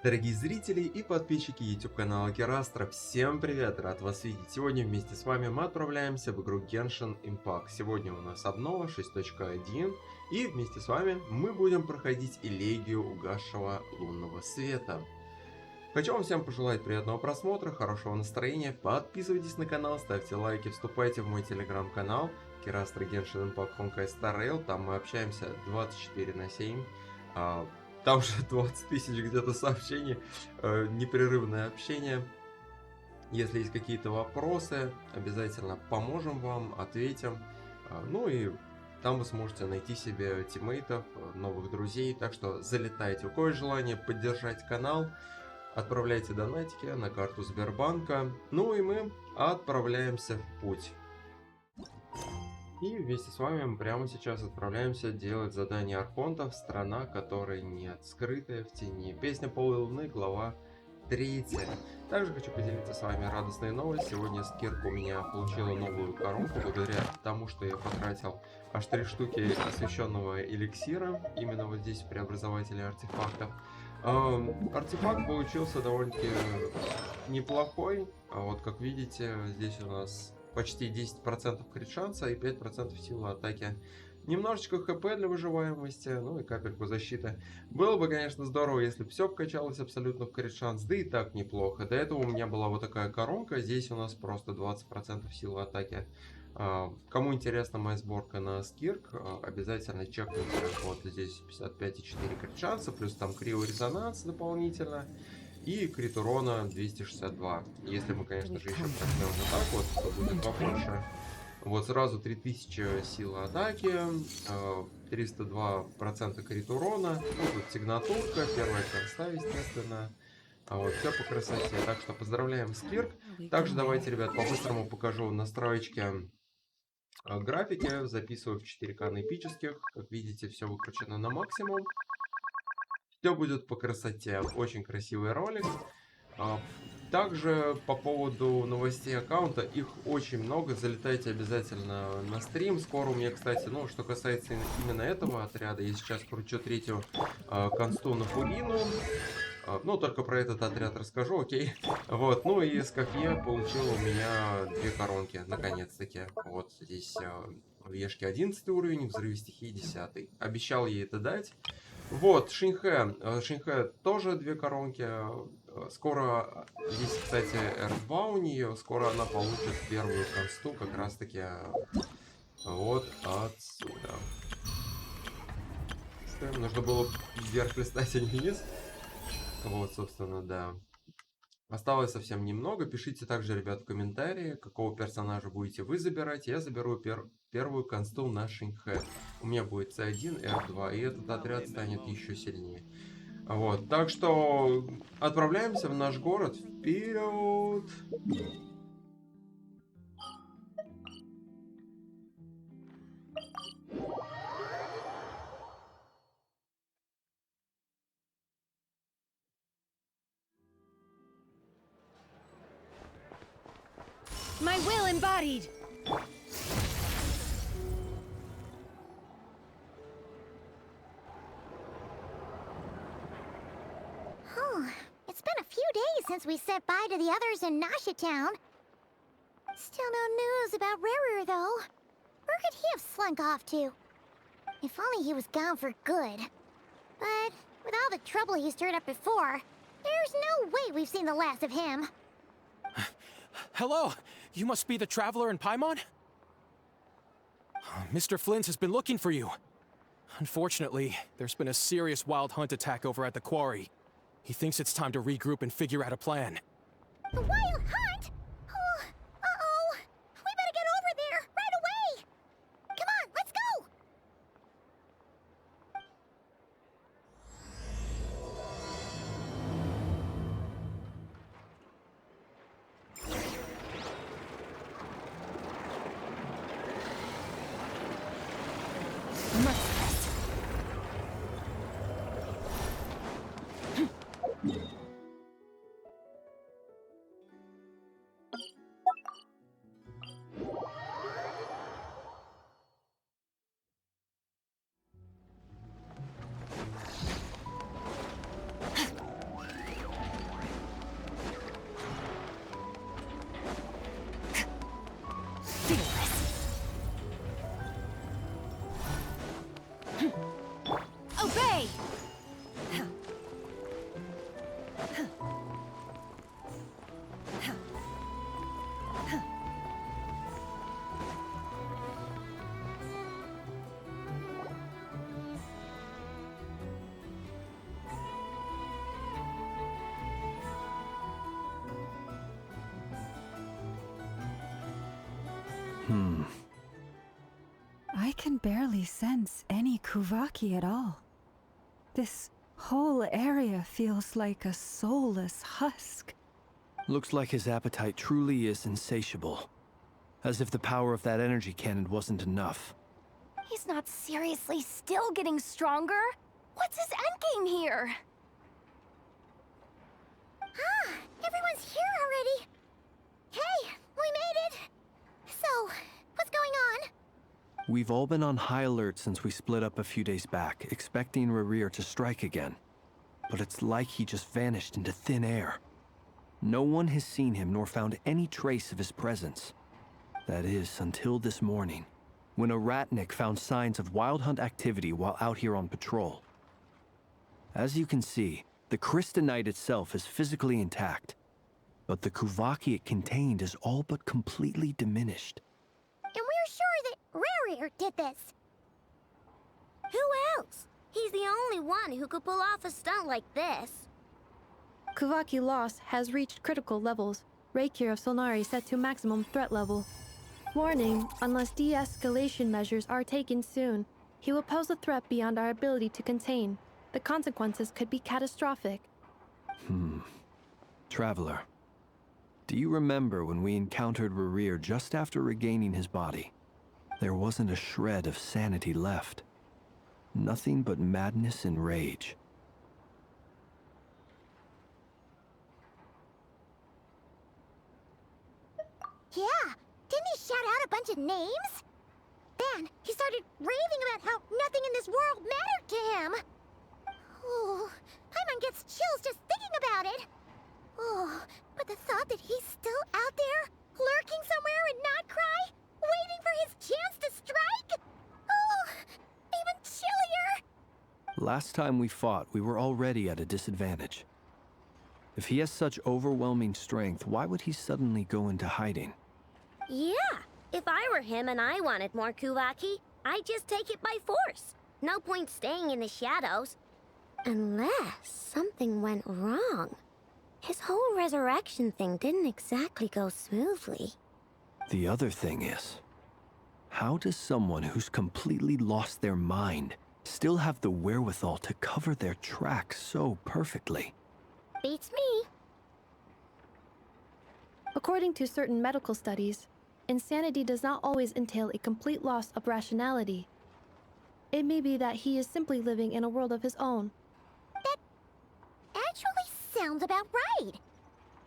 Дорогие зрители и подписчики YouTube канала Керастра, всем привет, рад вас видеть. Сегодня вместе с вами мы отправляемся в игру Genshin Impact. Сегодня у нас обнова 6.1 и вместе с вами мы будем проходить элегию угасшего лунного света. Хочу вам всем пожелать приятного просмотра, хорошего настроения, подписывайтесь на канал, ставьте лайки, вступайте в мой телеграм-канал Керастра Genshin Impact Honkai Star Rail, там мы общаемся 24/7. Там уже 20 тысяч где-то сообщений, непрерывное общение. Если есть какие-то вопросы, обязательно поможем вам, ответим. Ну и там вы сможете найти себе тиммейтов, новых друзей. Так что залетайте. У кого есть желание поддержать канал, отправляйте донатики на карту Сбербанка. Ну и мы отправляемся в путь. И вместе с вами мы прямо сейчас отправляемся делать задание Архонтов «Страна Которой Нет», скрытая в тени. Песня Полой Луны, глава 3. Также хочу поделиться с вами радостной новостью. Сегодня скирка у меня получила новую коронку, благодаря тому, что я потратил аж 3 штуки освященного эликсира, именно вот здесь в преобразователе артефактов. Артефакт получился довольно-таки неплохой. Вот как видите, здесь у нас почти 10% крит шанса и 5% силы атаки. Немножечко хп для выживаемости, ну и капельку защиты. Было бы, конечно, здорово, если бы все качалось абсолютно в крит шанс, да и так неплохо. До этого у меня была вот такая коронка, здесь у нас просто 20% силы атаки. Кому интересна моя сборка на скирк, обязательно чекните. Вот здесь 55,4 крит шанса, плюс там криорезонанс дополнительно. И крит урона 262. Если мы, конечно же, еще прочнем вот так вот, то будет побольше. Вот сразу 3000 силы атаки, 302% крит урона. Ну, тут сигнатурка, первая конста, естественно. Вот, все по красоте. Так что поздравляем скирк. Также давайте, ребят, по-быстрому покажу настройки графики. Записываю в 4К на эпических. Как видите, все выкручено на максимум. Все будет по красоте. Очень красивый ролик. Также по поводу новостей аккаунта, их очень много. Залетайте обязательно на стрим. Скоро у меня, кстати, ну, что касается именно этого отряда, я сейчас кручу третью консту на Фурину. Ну, только про этот отряд расскажу, окей. Вот, ну и с Кофе получил у меня 2 коронки, наконец-таки. Вот здесь в Ешке 11 уровень, взрыве стихии 10. Обещал ей это дать. Вот, Шинхэ тоже 2 коронки. Скоро, здесь, кстати, R2 у нее, скоро она получит первую консту, как раз-таки вот отсюда. Нужно было вверх листать, а не вниз. Вот, собственно, да. Осталось совсем немного. Пишите также, ребят, в комментарии, какого персонажа будете вы забирать. Я заберу первую консту на Шинхэ. У меня будет C1, R2, и этот отряд станет еще сильнее. Вот, так что отправляемся в наш город. Вперед! My will embodied! Oh, it's been a few days since we said bye to the others in Nasha Town. Still no news about Rarer, though. Where could he have slunk off to? If only he was gone for good. But with all the trouble he stirred up before, there's no way we've seen the last of him. Hello! You must be the traveler in Paimon? Mr. Flint has been looking for you. Unfortunately, there's been a serious wild hunt attack over at the quarry. He thinks it's time to regroup and figure out a plan. A wild hunt? Oh, uh-oh. We better get over there, right away! Come on, let's go! I can barely sense any Kuvaki at all. This whole area feels like a soulless husk. Looks like his appetite truly is insatiable. As if the power of that energy cannon wasn't enough. He's not seriously still getting stronger? What's his endgame here? Ah, everyone's here already. Hey, we made it. So, what's going on? We've all been on high alert since we split up a few days back, expecting Rerir to strike again. But it's like he just vanished into thin air. No one has seen him nor found any trace of his presence. That is, until this morning, when a ratnik found signs of wild hunt activity while out here on patrol. As you can see, the crystalline itself is physically intact, but the Kuvaki it contained is all but completely diminished. And we're sure that Rarir did this. Who else? He's the only one who could pull off a stunt like this. Kuvaki loss has reached critical levels. Reikir of Solnari set to maximum threat level. Warning, unless de-escalation measures are taken soon, he will pose a threat beyond our ability to contain. The consequences could be catastrophic. Traveler, do you remember when we encountered Rerir just after regaining his body? There wasn't a shred of sanity left. Nothing but madness and rage. Yeah, didn't he shout out a bunch of names? Then he started raving about how nothing in this world mattered to him. Oh, Paimon gets chills just thinking about it. Oh, but the thought that he's still out there, lurking somewhere in NOD-КРАЕ, waiting for his chance to strike? Oh, even chillier. Last time we fought, we were already at a disadvantage. If he has such overwhelming strength, why would he suddenly go into hiding? Yeah, if I were him and I wanted more Kuvaki, I'd just take it by force. No point staying in the shadows. Unless something went wrong. His whole resurrection thing didn't exactly go smoothly. The other thing is, how does someone who's completely lost their mind still have the wherewithal to cover their tracks so perfectly? Beats me. According to certain medical studies, insanity does not always entail a complete loss of rationality. It may be that he is simply living in a world of his own. That actually sounds about right.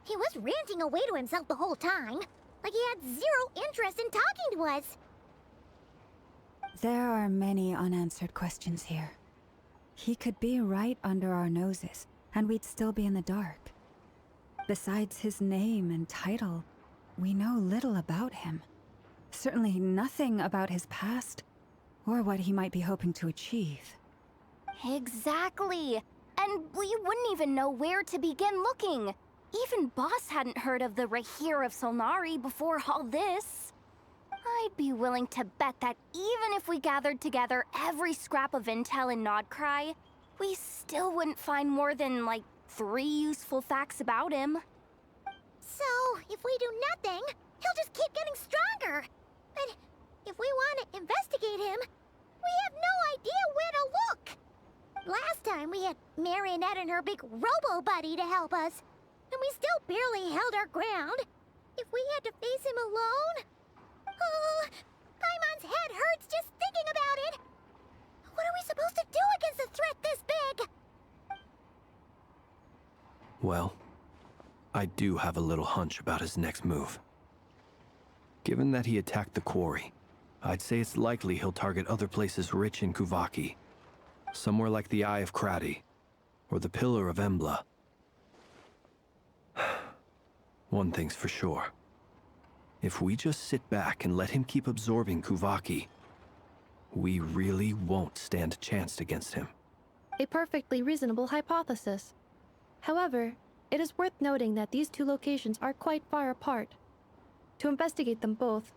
He was ranting away to himself the whole time, like he had zero interest in talking to us. There are many unanswered questions here. He could be right under our noses, and we'd still be in the dark. Besides his name and title, we know little about him. Certainly nothing about his past, or what he might be hoping to achieve. Exactly. And we wouldn't even know where to begin looking. Even Boss hadn't heard of the Reikir of Solnari before all this. I'd be willing to bet that even if we gathered together every scrap of intel in NOD-КRАЕ, we still wouldn't find more than, like, 3 useful facts about him. So, if we do nothing, he'll just keep getting stronger. But if we want to investigate him, we have no idea where to look. Last time we had Marionette and her big robo-buddy to help us, and we still barely held our ground. If we had to face him alone... Oh, Paimon's head hurts just thinking about it. What are we supposed to do against a threat this big? Well, I do have a little hunch about his next move. Given that he attacked the quarry, I'd say it's likely he'll target other places rich in Kuvaki. Somewhere like the Eye of Krati, or the Pillar of Embla. One thing's for sure. If we just sit back and let him keep absorbing Kuvaki, we really won't stand a chance against him. A perfectly reasonable hypothesis. However, It is worth noting that these two locations are quite far apart. To investigate them both,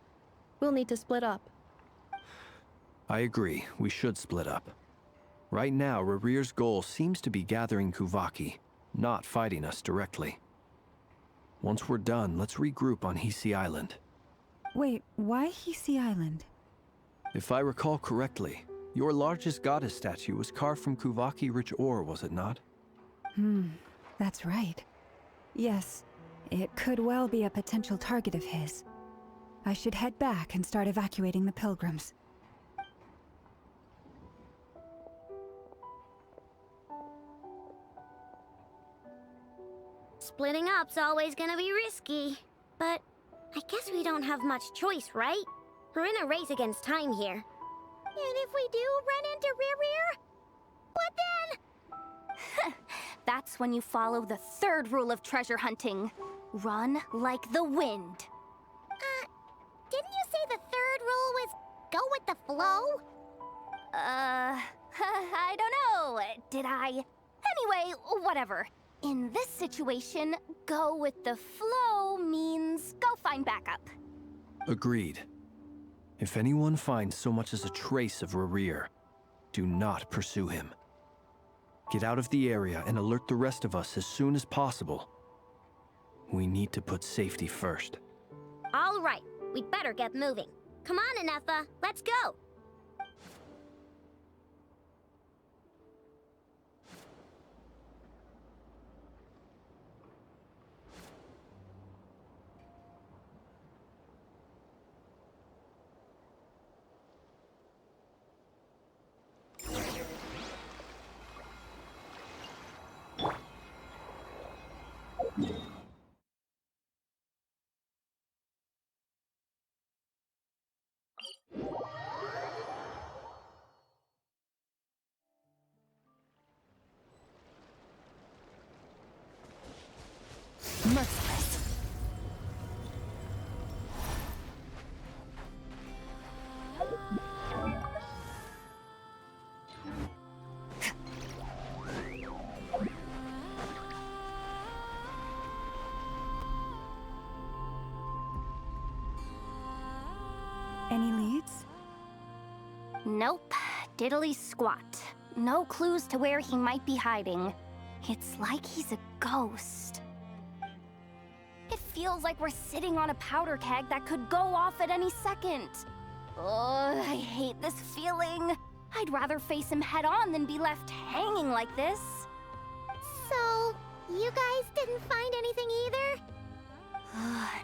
we'll need to split up. I agree, we should split up. Right now, Rarir's goal seems to be gathering Kuvaki, not fighting us directly. Once we're done, let's regroup on Hisi Island. Wait, why Hisi Island? If I recall correctly, your largest goddess statue was carved from Kuvaki-rich ore, was it not? That's right. Yes, it could well be a potential target of his. I should head back and start evacuating the pilgrims. Splitting up's always gonna be risky. But I guess we don't have much choice, right? We're in a race against time here. And if we do run into Rarir, what then? That's when you follow the third rule of treasure hunting. Run like the wind. Didn't you say the third rule was go with the flow? I don't know. Did I? Anyway, whatever. In this situation, go with the flow means go find backup. Agreed. If anyone finds so much as a trace of Rarir, do not pursue him. Get out of the area and alert the rest of us as soon as possible. We need to put safety first. All right, we'd better get moving. Come on, Anefa, let's go. Merciless. Any leads? Nope. Diddly squat. No clues to where he might be hiding. It's like he's a ghost. It feels like we're sitting on a powder keg that could go off at any second. Ugh, I hate this feeling. I'd rather face him head on than be left hanging like this. So, you guys didn't find anything either?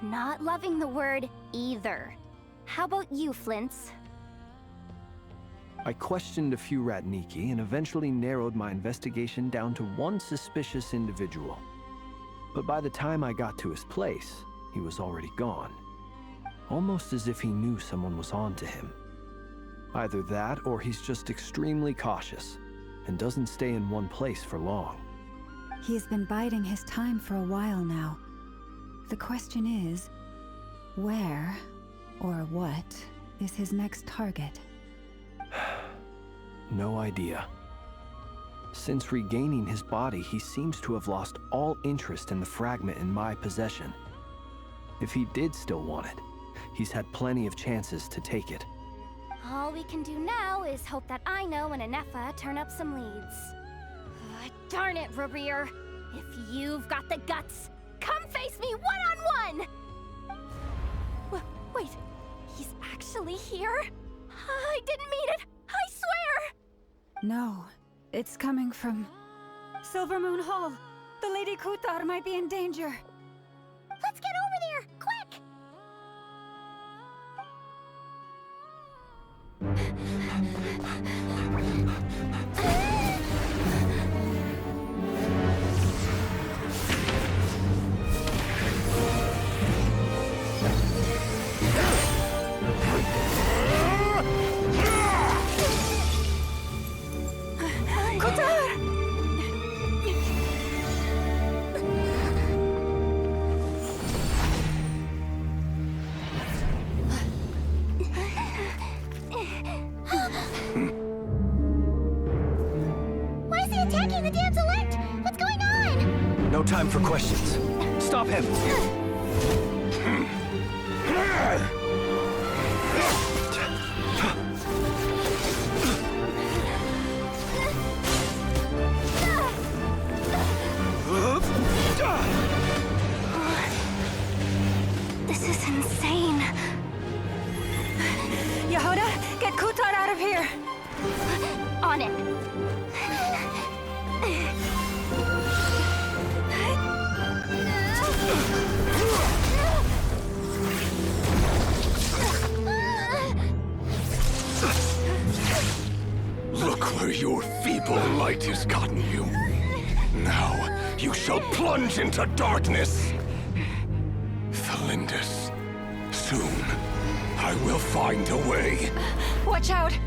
Not loving the word either. How about you, Flints? I questioned a few Ratniki and eventually narrowed my investigation down to one suspicious individual. But by the time I got to his place, he was already gone. Almost as if he knew someone was on to him. Either that, or he's just extremely cautious and doesn't stay in one place for long. He's been biding his time for a while now. The question is, where or what is his next target? No idea. Since regaining his body, he seems to have lost all interest in the fragment in my possession. If he did still want it, he's had plenty of chances to take it. All we can do now is hope that Aino and Anefa turn up some leads. Darn it, Rarir. If you've got the guts, come face me one-on-one! Wait, he's actually here? I didn't mean it, I swear! No, it's coming from Silver Moon Hall. The Lady Kutar might be in danger. Let's get over there, quick! No time for questions. Stop him! This is insane. Yehuda, get Kutar out of here! On it. Look where your feeble light has gotten you. Now you shall plunge into darkness. Thalindus, soon I will find a way. Watch out!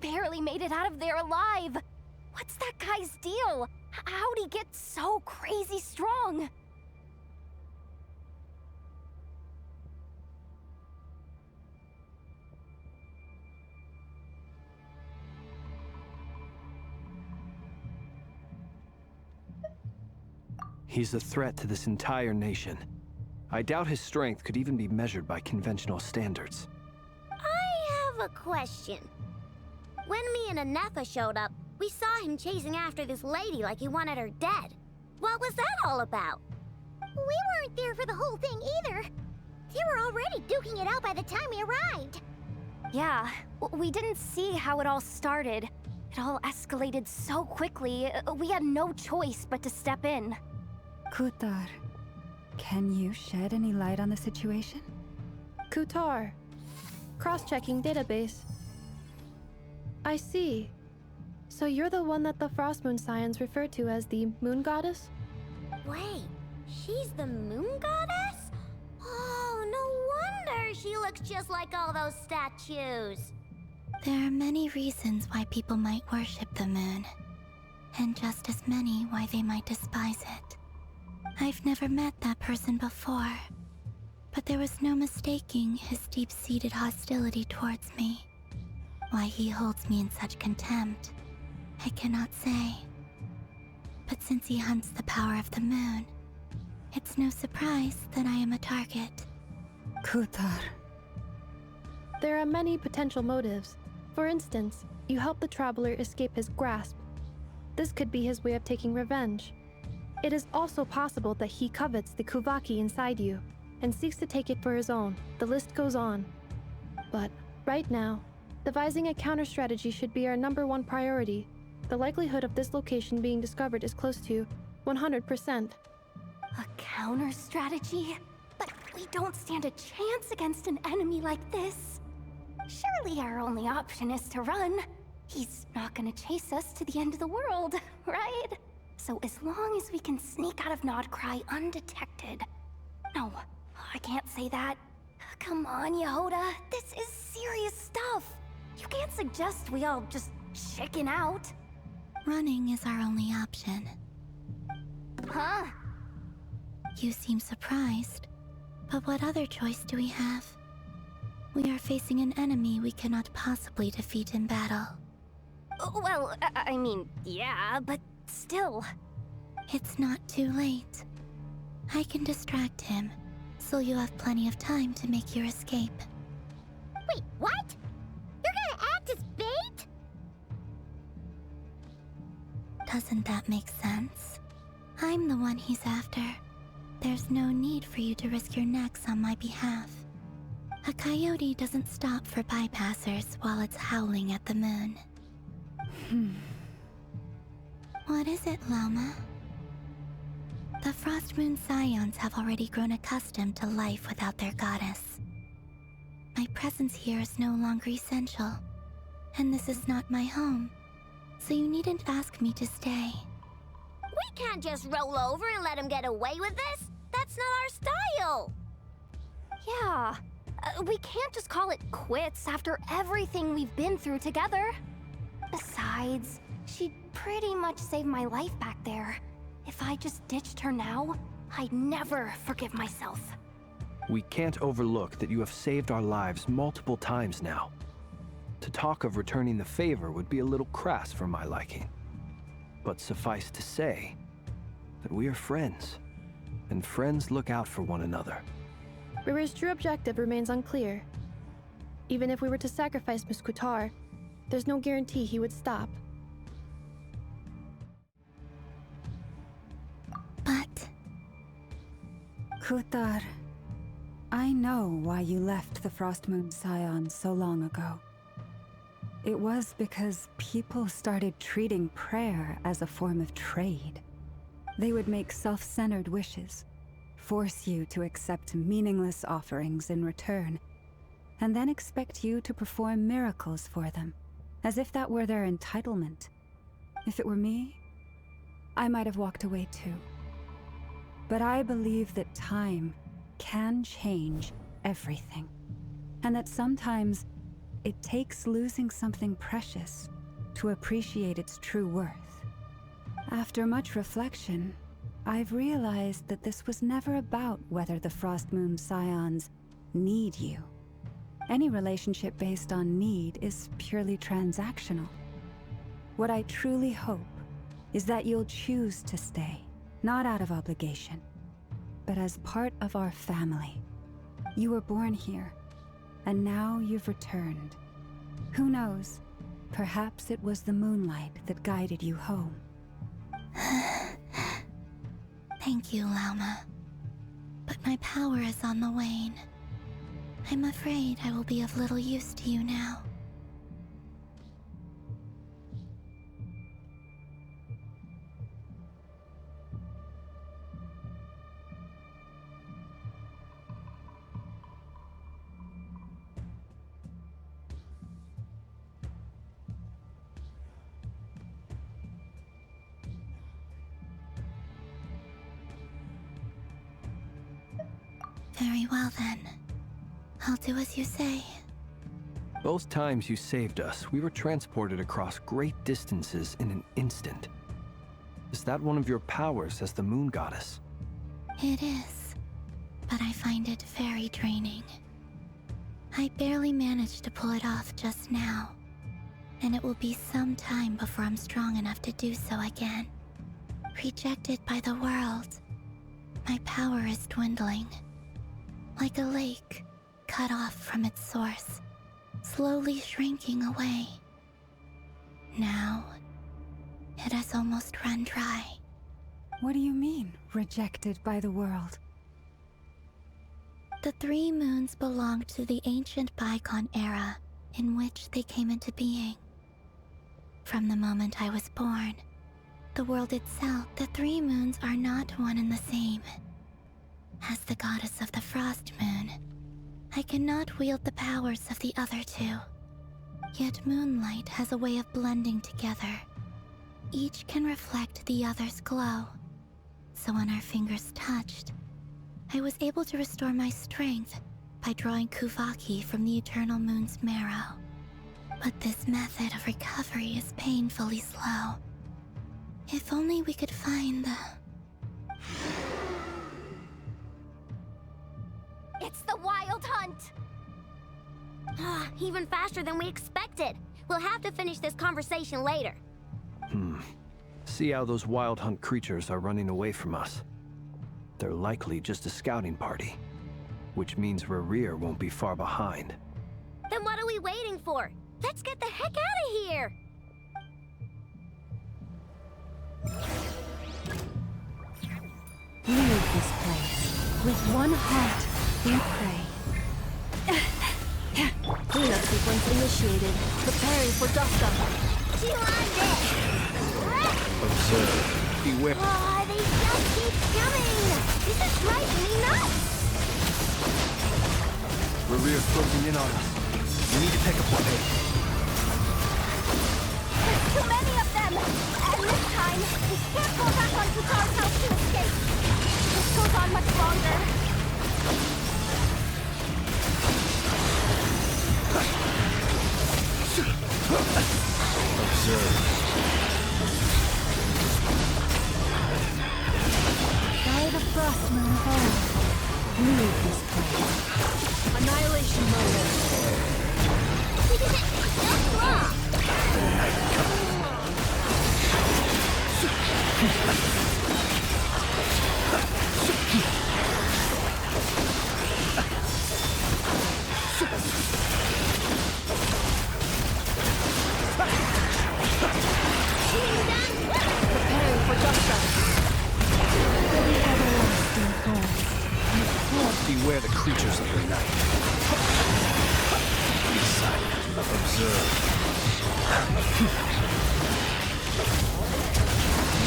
Barely made it out of there alive. What's that guy's deal? How'd he get so crazy strong? He's a threat to this entire nation. I doubt his strength could even be measured by conventional standards. I have a question. When me and Anefa showed up, we saw him chasing after this lady like he wanted her dead. What was that all about? We weren't there for the whole thing either. They were already duking it out by the time we arrived. Yeah, we didn't see how it all started. It all escalated so quickly, we had no choice but to step in. Kutar, can you shed any light on the situation? Kutar. Cross-checking database. I see. So you're the one that the Frost Moon Scions refer to as the Moon Goddess? Wait, she's the Moon Goddess? Oh, no wonder she looks just like all those statues. There are many reasons why people might worship the moon, and just as many why they might despise it. I've never met that person before, but there was no mistaking his deep-seated hostility towards me. Why he holds me in such contempt, I cannot say. But since he hunts the power of the moon, it's no surprise that I am a target. Kutar. There are many potential motives. For instance, you help the traveler escape his grasp. This could be his way of taking revenge. It is also possible that he covets the Kuvaki inside you and seeks to take it for his own. The list goes on. But right now, devising a counter-strategy should be our #1 priority. The likelihood of this location being discovered is close to 100%. A counter-strategy? But we don't stand a chance against an enemy like this. Surely our only option is to run. He's not gonna chase us to the end of the world, right? So as long as we can sneak out of NOD-КРАЕ undetected. No, I can't say that. Come on, Yehuda, this is serious stuff. You can't suggest we all just chicken out. Running is our only option. Huh? You seem surprised. But what other choice do we have? We are facing an enemy we cannot possibly defeat in battle. Well, I mean, yeah, but still. It's not too late. I can distract him, so you have plenty of time to make your escape. Wait, what? You're gonna act as bait? Doesn't that make sense? I'm the one he's after. There's no need for you to risk your necks on my behalf. A coyote doesn't stop for bypassers while it's howling at the moon. What is it, Loma? The Frost Moon Scions have already grown accustomed to life without their goddess. My presence here is no longer essential, and this is not my home, so you needn't ask me to stay. We can't just roll over and let him get away with this. That's not our style. Yeah. We can't just call it quits after everything we've been through together. Besides, she'd pretty much saved my life back there. If I just ditched her now, I'd never forgive myself. We can't overlook that you have saved our lives multiple times now. To talk of returning the favor would be a little crass for my liking. But suffice to say that we are friends, and friends look out for one another. River's true objective remains unclear. Even if we were to sacrifice Miss Kutar, there's no guarantee he would stop. But... Kutar, I know why you left the Frost Moon Scions so long ago. It was because people started treating prayer as a form of trade. They would make self-centered wishes, force you to accept meaningless offerings in return, and then expect you to perform miracles for them, as if that were their entitlement. If it were me, I might have walked away too. But I believe that time can change everything, and that sometimes it takes losing something precious to appreciate its true worth. After much reflection, I've realized that this was never about whether the Frost Moon Scions need you. Any relationship based on need is purely transactional. What I truly hope is that you'll choose to stay, not out of obligation, but as part of our family. You were born here, and now you've returned. Who knows? Perhaps it was the moonlight that guided you home. Thank you, Lauma. But my power is on the wane. I'm afraid I will be of little use to you now. Very well then. I'll do as you say. Both times you saved us, we were transported across great distances in an instant. Is that one of your powers as the Moon Goddess? It is, but I find it very draining. I barely managed to pull it off just now, and it will be some time before I'm strong enough to do so again. Rejected by the world, my power is dwindling. Like a lake, cut off from its source, slowly shrinking away. Now, it has almost run dry. What do you mean, rejected by the world? The three moons belonged to the ancient bygone era in which they came into being. From the moment I was born, the world itself, the three moons are not one and the same. As the goddess of the Frost Moon, I cannot wield the powers of the other two. Yet moonlight has a way of blending together. Each can reflect the other's glow. So when our fingers touched, I was able to restore my strength by drawing Kuvaki from the eternal moon's marrow. But this method of recovery is painfully slow. If only we could find the... even faster than we expected. We'll have to finish this conversation later. See how those wild hunt creatures are running away from us. They're likely just a scouting party, which means Rerir won't be far behind. Then what are we waiting for? Let's get the heck out of here! Leave this place. With one heart, we pray. Cleanup sequence initiated. Preparing for dust-up. She lined it! Observe. Beware. Oh, they just keep coming! This is driving me nuts! Rerir's closing in on us. We need to pick up the pace. There's too many of them! And this time, we can't go back on Kutar's house to escape. This goes on much longer. Observe. By the frost moon of all, leave this place. Annihilation mode. Preparing for dust-up. Beware the creatures of the night. Be silent. Observe.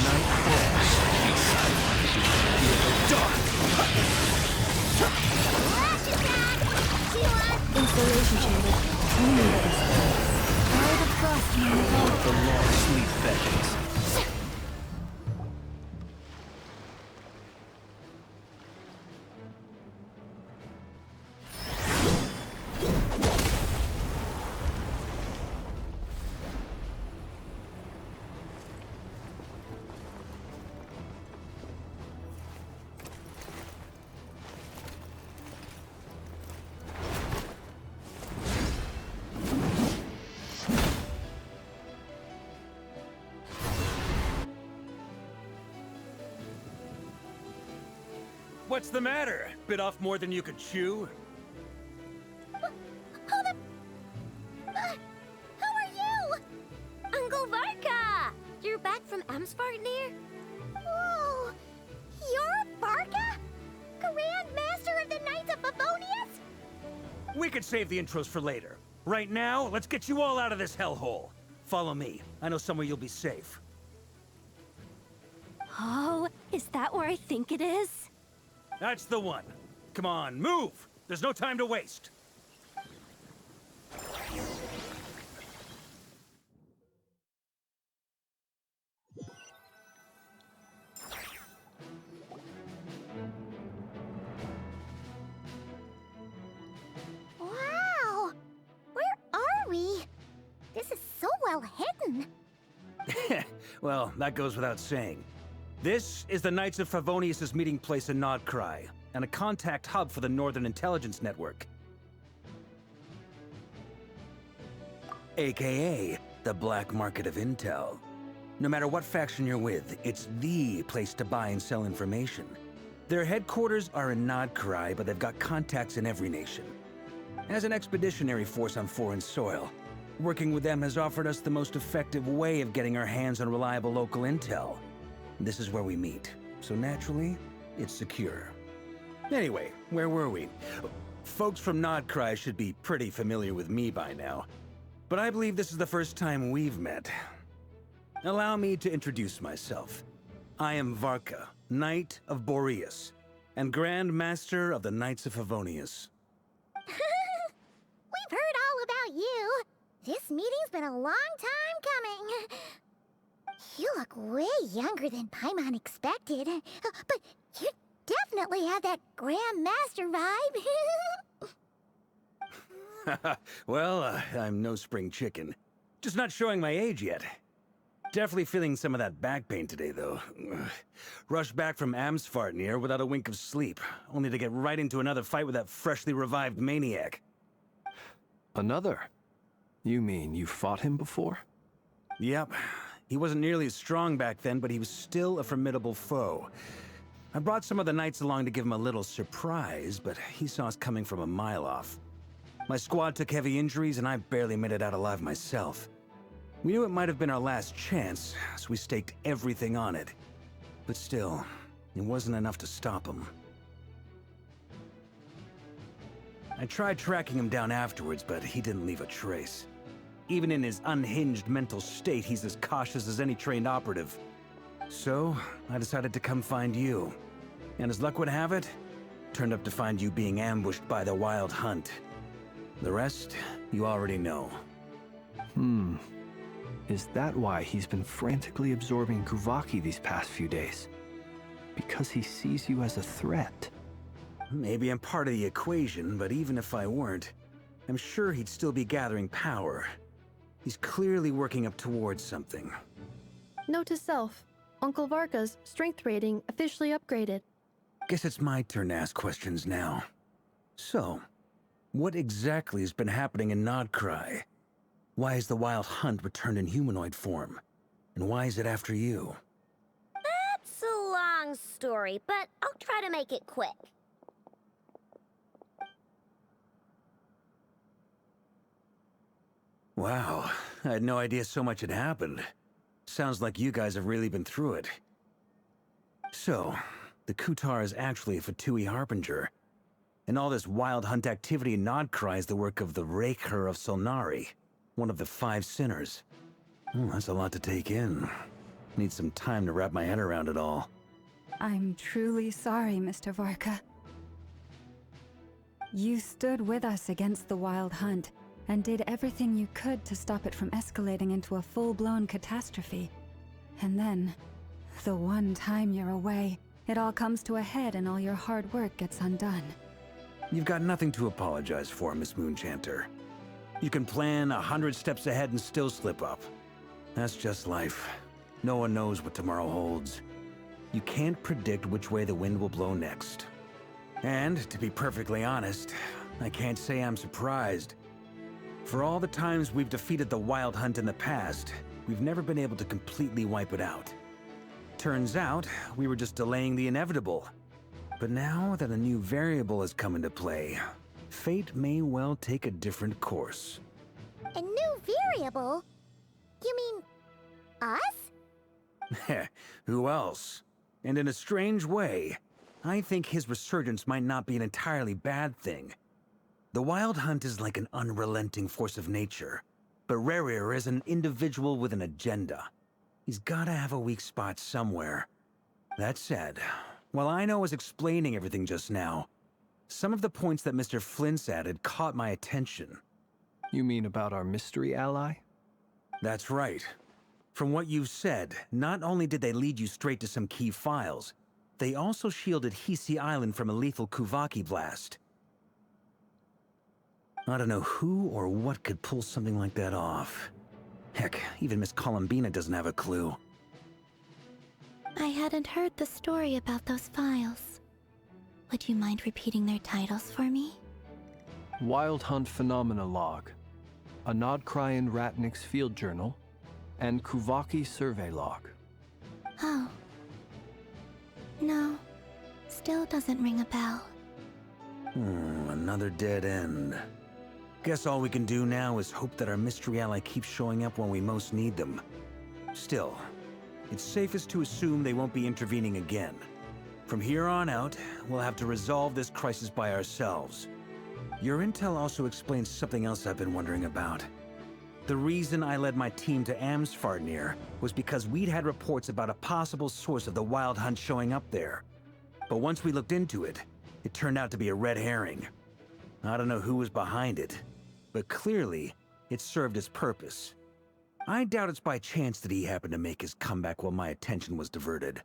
Night falls. Be silent. Fear the dark. Installation chamber. Leave this place. By the frost moon of all. The long sleep beckons. What's the matter? Bit off more than you could chew? Who are you? Uncle Varka! You're back from Amsvartnir? Whoa! You're Varka? Grand Master of the Knights of Favonius? We could save the intros for later. Right now, let's get you all out of this hellhole. Follow me. I know somewhere you'll be safe. Oh, is that where I think it is? That's the one. Come on, move! There's no time to waste. Wow! Where are we? This is so well hidden. Well, that goes without saying. This is the Knights of Favonius' meeting place in NOD-КРАЕ, and a contact hub for the Northern Intelligence Network. AKA, the black market of intel. No matter what faction you're with, it's the place to buy and sell information. Their headquarters are in NOD-КРАЕ, but they've got contacts in every nation. As an expeditionary force on foreign soil, working with them has offered us the most effective way of getting our hands on reliable local intel. This is where we meet, so naturally, it's secure. Anyway, where were we? Folks from NOD-КRАЕ should be pretty familiar with me by now, but I believe this is the first time we've met. Allow me to introduce myself. I am Varka, Knight of Boreas, and Grand Master of the Knights of Favonius. We've heard all about you. This meeting's been a long time coming. You look way younger than Paimon expected, but you definitely have that Grand Master vibe. Well, I'm no spring chicken. Just not showing my age yet. Definitely feeling some of that back pain today, though. Rushed back from Amsvartnir without a wink of sleep, only to get right into another fight with that freshly revived maniac. Another? You mean you fought him before? Yep. He wasn't nearly as strong back then, but he was still a formidable foe. I brought some of the knights along to give him a little surprise, but he saw us coming from a mile off. My squad took heavy injuries, and I barely made it out alive myself. We knew it might have been our last chance, so we staked everything on it. But still, it wasn't enough to stop him. I tried tracking him down afterwards, but he didn't leave a trace. Even in his unhinged mental state, he's as cautious as any trained operative. So, I decided to come find you. And as luck would have it, turned up to find you being ambushed by the Wild Hunt. The rest, you already know. Is that why he's been frantically absorbing Kuvaki these past few days? Because he sees you as a threat? Maybe I'm part of the equation, but even if I weren't, I'm sure he'd still be gathering power. He's clearly working up towards something. Note to self, Uncle Varka's strength rating officially upgraded. Guess it's my turn to ask questions now. So, what exactly has been happening in NOD-КРАЕ? Why is the Wild Hunt returned in humanoid form? And why is it after you? That's a long story, but I'll try to make it quick. Wow, I had no idea so much had happened. Sounds like you guys have really been through it. So, the Kutar is actually a Fatui Harbinger. And all this Wild Hunt activity in NOD-КRАЕ is the work of the Raker of Solnari, one of the 5 sinners. That's a lot to take in. Need some time to wrap my head around it all. I'm truly sorry, Mr. Varka. You stood with us against the Wild Hunt, and did everything you could to stop it from escalating into a full-blown catastrophe. And then, the one time you're away, it all comes to a head and all your hard work gets undone. You've got nothing to apologize for, Miss Moonchanter. You can plan 100 steps ahead and still slip up. That's just life. No one knows what tomorrow holds. You can't predict which way the wind will blow next. And, to be perfectly honest, I can't say I'm surprised. For all the times we've defeated the Wild Hunt in the past, we've never been able to completely wipe it out. Turns out, we were just delaying the inevitable. But now that a new variable has come into play, fate may well take a different course. A new variable? You mean us? Who else? And in a strange way, I think his resurgence might not be an entirely bad thing. The Wild Hunt is like an unrelenting force of nature, but Rerir is an individual with an agenda. He's gotta have a weak spot somewhere. That said, while I was explaining everything just now, some of the points that Mr. Flint's added caught my attention. You mean about our mystery ally? That's right. From what you've said, not only did they lead you straight to some key files, they also shielded Hisi Island from a lethal Kuvaki blast. I don't know who or what could pull something like that off. Heck, even Miss Columbina doesn't have a clue. I hadn't heard the story about those files. Would you mind repeating their titles for me? Wild Hunt Phenomena Log, a НОД-КРАЕ Ratnik's Field Journal, and Kuvaki Survey Log. Oh. No. Still doesn't ring a bell. Another dead end. Guess all we can do now is hope that our mystery ally keeps showing up when we most need them. Still, it's safest to assume they won't be intervening again. From here on out, we'll have to resolve this crisis by ourselves. Your intel also explains something else I've been wondering about. The reason I led my team to Amsfarnir was because we'd had reports about a possible source of the Wild Hunt showing up there. But once we looked into it, it turned out to be a red herring. I don't know who was behind it, but clearly, it served its purpose. I doubt it's by chance that he happened to make his comeback while my attention was diverted.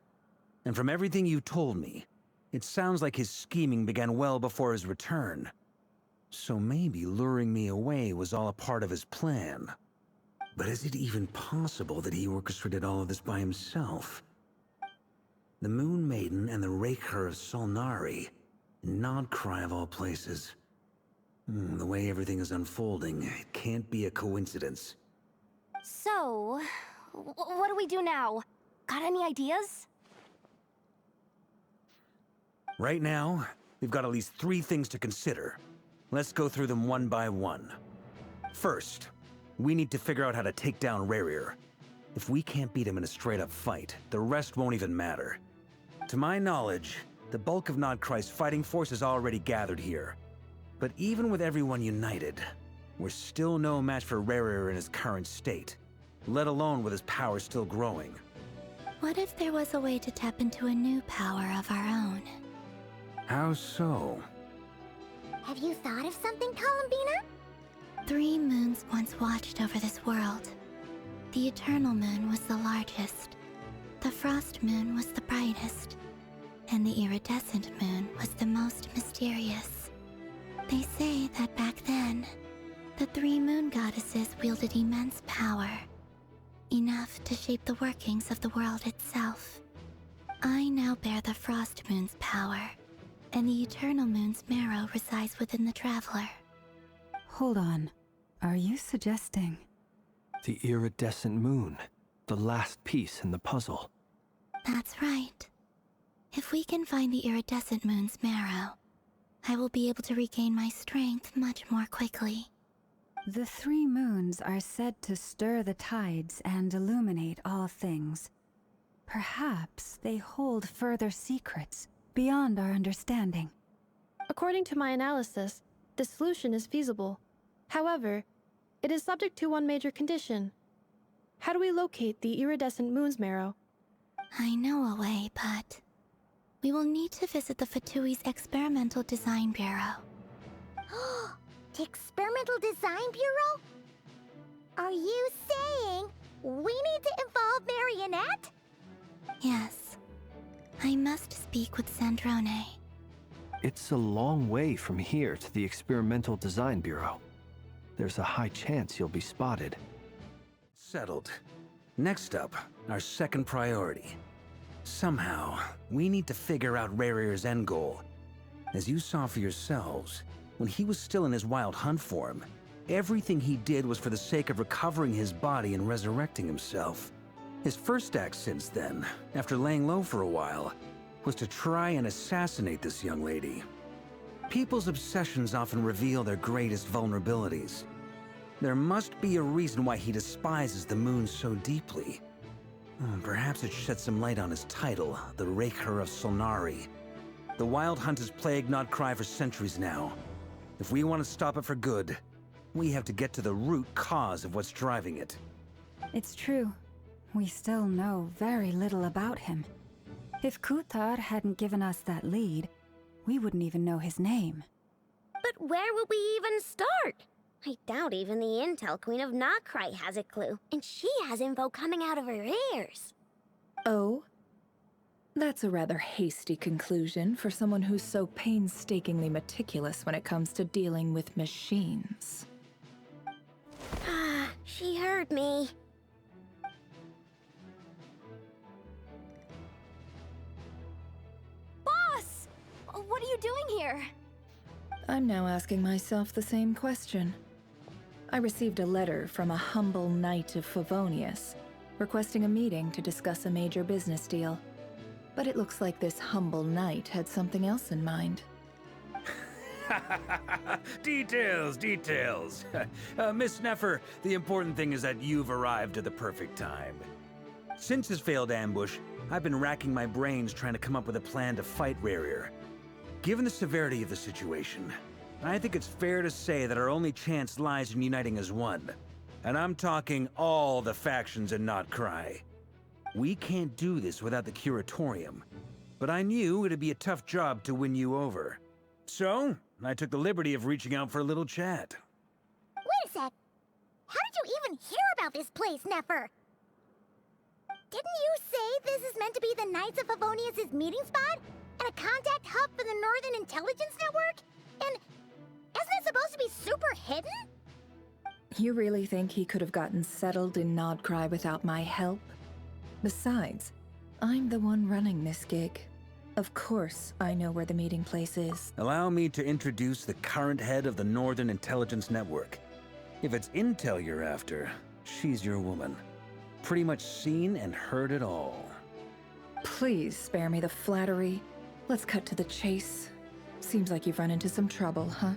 And from everything you told me, it sounds like his scheming began well before his return. So maybe luring me away was all a part of his plan. But is it even possible that he orchestrated all of this by himself? The Moon Maiden and the Raker of Solnari, NOD-КRАЕ of all places. The way everything is unfolding, it can't be a coincidence. So, what do we do now? Got any ideas? Right now, we've got at least 3 things to consider. Let's go through them one by one. First, we need to figure out how to take down Rarier. If we can't beat him in a straight-up fight, the rest won't even matter. To my knowledge, the bulk of NOD-КРАЕ's fighting force is already gathered here. But even with everyone united, we're still no match for Rarier in his current state, let alone with his power still growing. What if there was a way to tap into a new power of our own? How so? Have you thought of something, Columbina? 3 moons once watched over this world. The Eternal Moon was the largest. The Frost Moon was the brightest. And the Iridescent Moon was the most mysterious. They say that back then, the 3 moon goddesses wielded immense power. Enough to shape the workings of the world itself. I now bear the Frost Moon's power, and the Eternal Moon's marrow resides within the Traveler. Hold on. Are you suggesting? The iridescent moon, the last piece in the puzzle. That's right. If we can find the Iridescent Moon's marrow, I will be able to regain my strength much more quickly. The 3 moons are said to stir the tides and illuminate all things. Perhaps they hold further secrets beyond our understanding. According to my analysis, the solution is feasible. However, it is subject to one major condition. How do we locate the Iridescent Moon's marrow? I know a way, but we will need to visit the Fatui's Experimental Design Bureau. The Experimental Design Bureau? Are you saying we need to involve Marionette? Yes. I must speak with Sandrone. It's a long way from here to the Experimental Design Bureau. There's a high chance you'll be spotted. Settled. Next up, our second priority. Somehow, we need to figure out Rarier's end goal. As you saw for yourselves, when he was still in his wild hunt form, everything he did was for the sake of recovering his body and resurrecting himself. His first act since then, after laying low for a while, was to try and assassinate this young lady. People's obsessions often reveal their greatest vulnerabilities. There must be a reason why he despises the moon so deeply. Perhaps it sheds some light on his title, the Raker of Solnari. The Wild Hunt has plagued NOD-КРАЕ for centuries now. If we want to stop it for good, we have to get to the root cause of what's driving it. It's true. We still know very little about him. If Kuthar hadn't given us that lead, we wouldn't even know his name. But where would we even start? I doubt even the Intel Queen of NOD-КRАЕ has a clue, and she has info coming out of her ears. Oh? That's a rather hasty conclusion for someone who's so painstakingly meticulous when it comes to dealing with machines. Ah, she heard me. Boss! What are you doing here? I'm now asking myself the same question. I received a letter from a humble knight of Favonius, requesting a meeting to discuss a major business deal. But it looks like this humble knight had something else in mind. Details, details. Miss Neffer, the important thing is that you've arrived at the perfect time. Since his failed ambush, I've been racking my brains trying to come up with a plan to fight Rarier. Given the severity of the situation, I think it's fair to say that our only chance lies in uniting as one. And I'm talking all the factions in NOD-КRАЕ. We can't do this without the Curatorium, but I knew it'd be a tough job to win you over. So, I took the liberty of reaching out for a little chat. Wait a sec. How did you even hear about this place, Neffer? Didn't you say this is meant to be the Knights of Favonius' meeting spot? And a contact hub for the Northern Intelligence Network? And isn't it supposed to be super hidden? You really think he could have gotten settled in NOD-КRAE without my help? Besides, I'm the one running this gig. Of course I know where the meeting place is. Allow me to introduce the current head of the Northern Intelligence Network. If it's intel you're after, she's your woman. Pretty much seen and heard it all. Please spare me the flattery. Let's cut to the chase. Seems like you've run into some trouble, huh?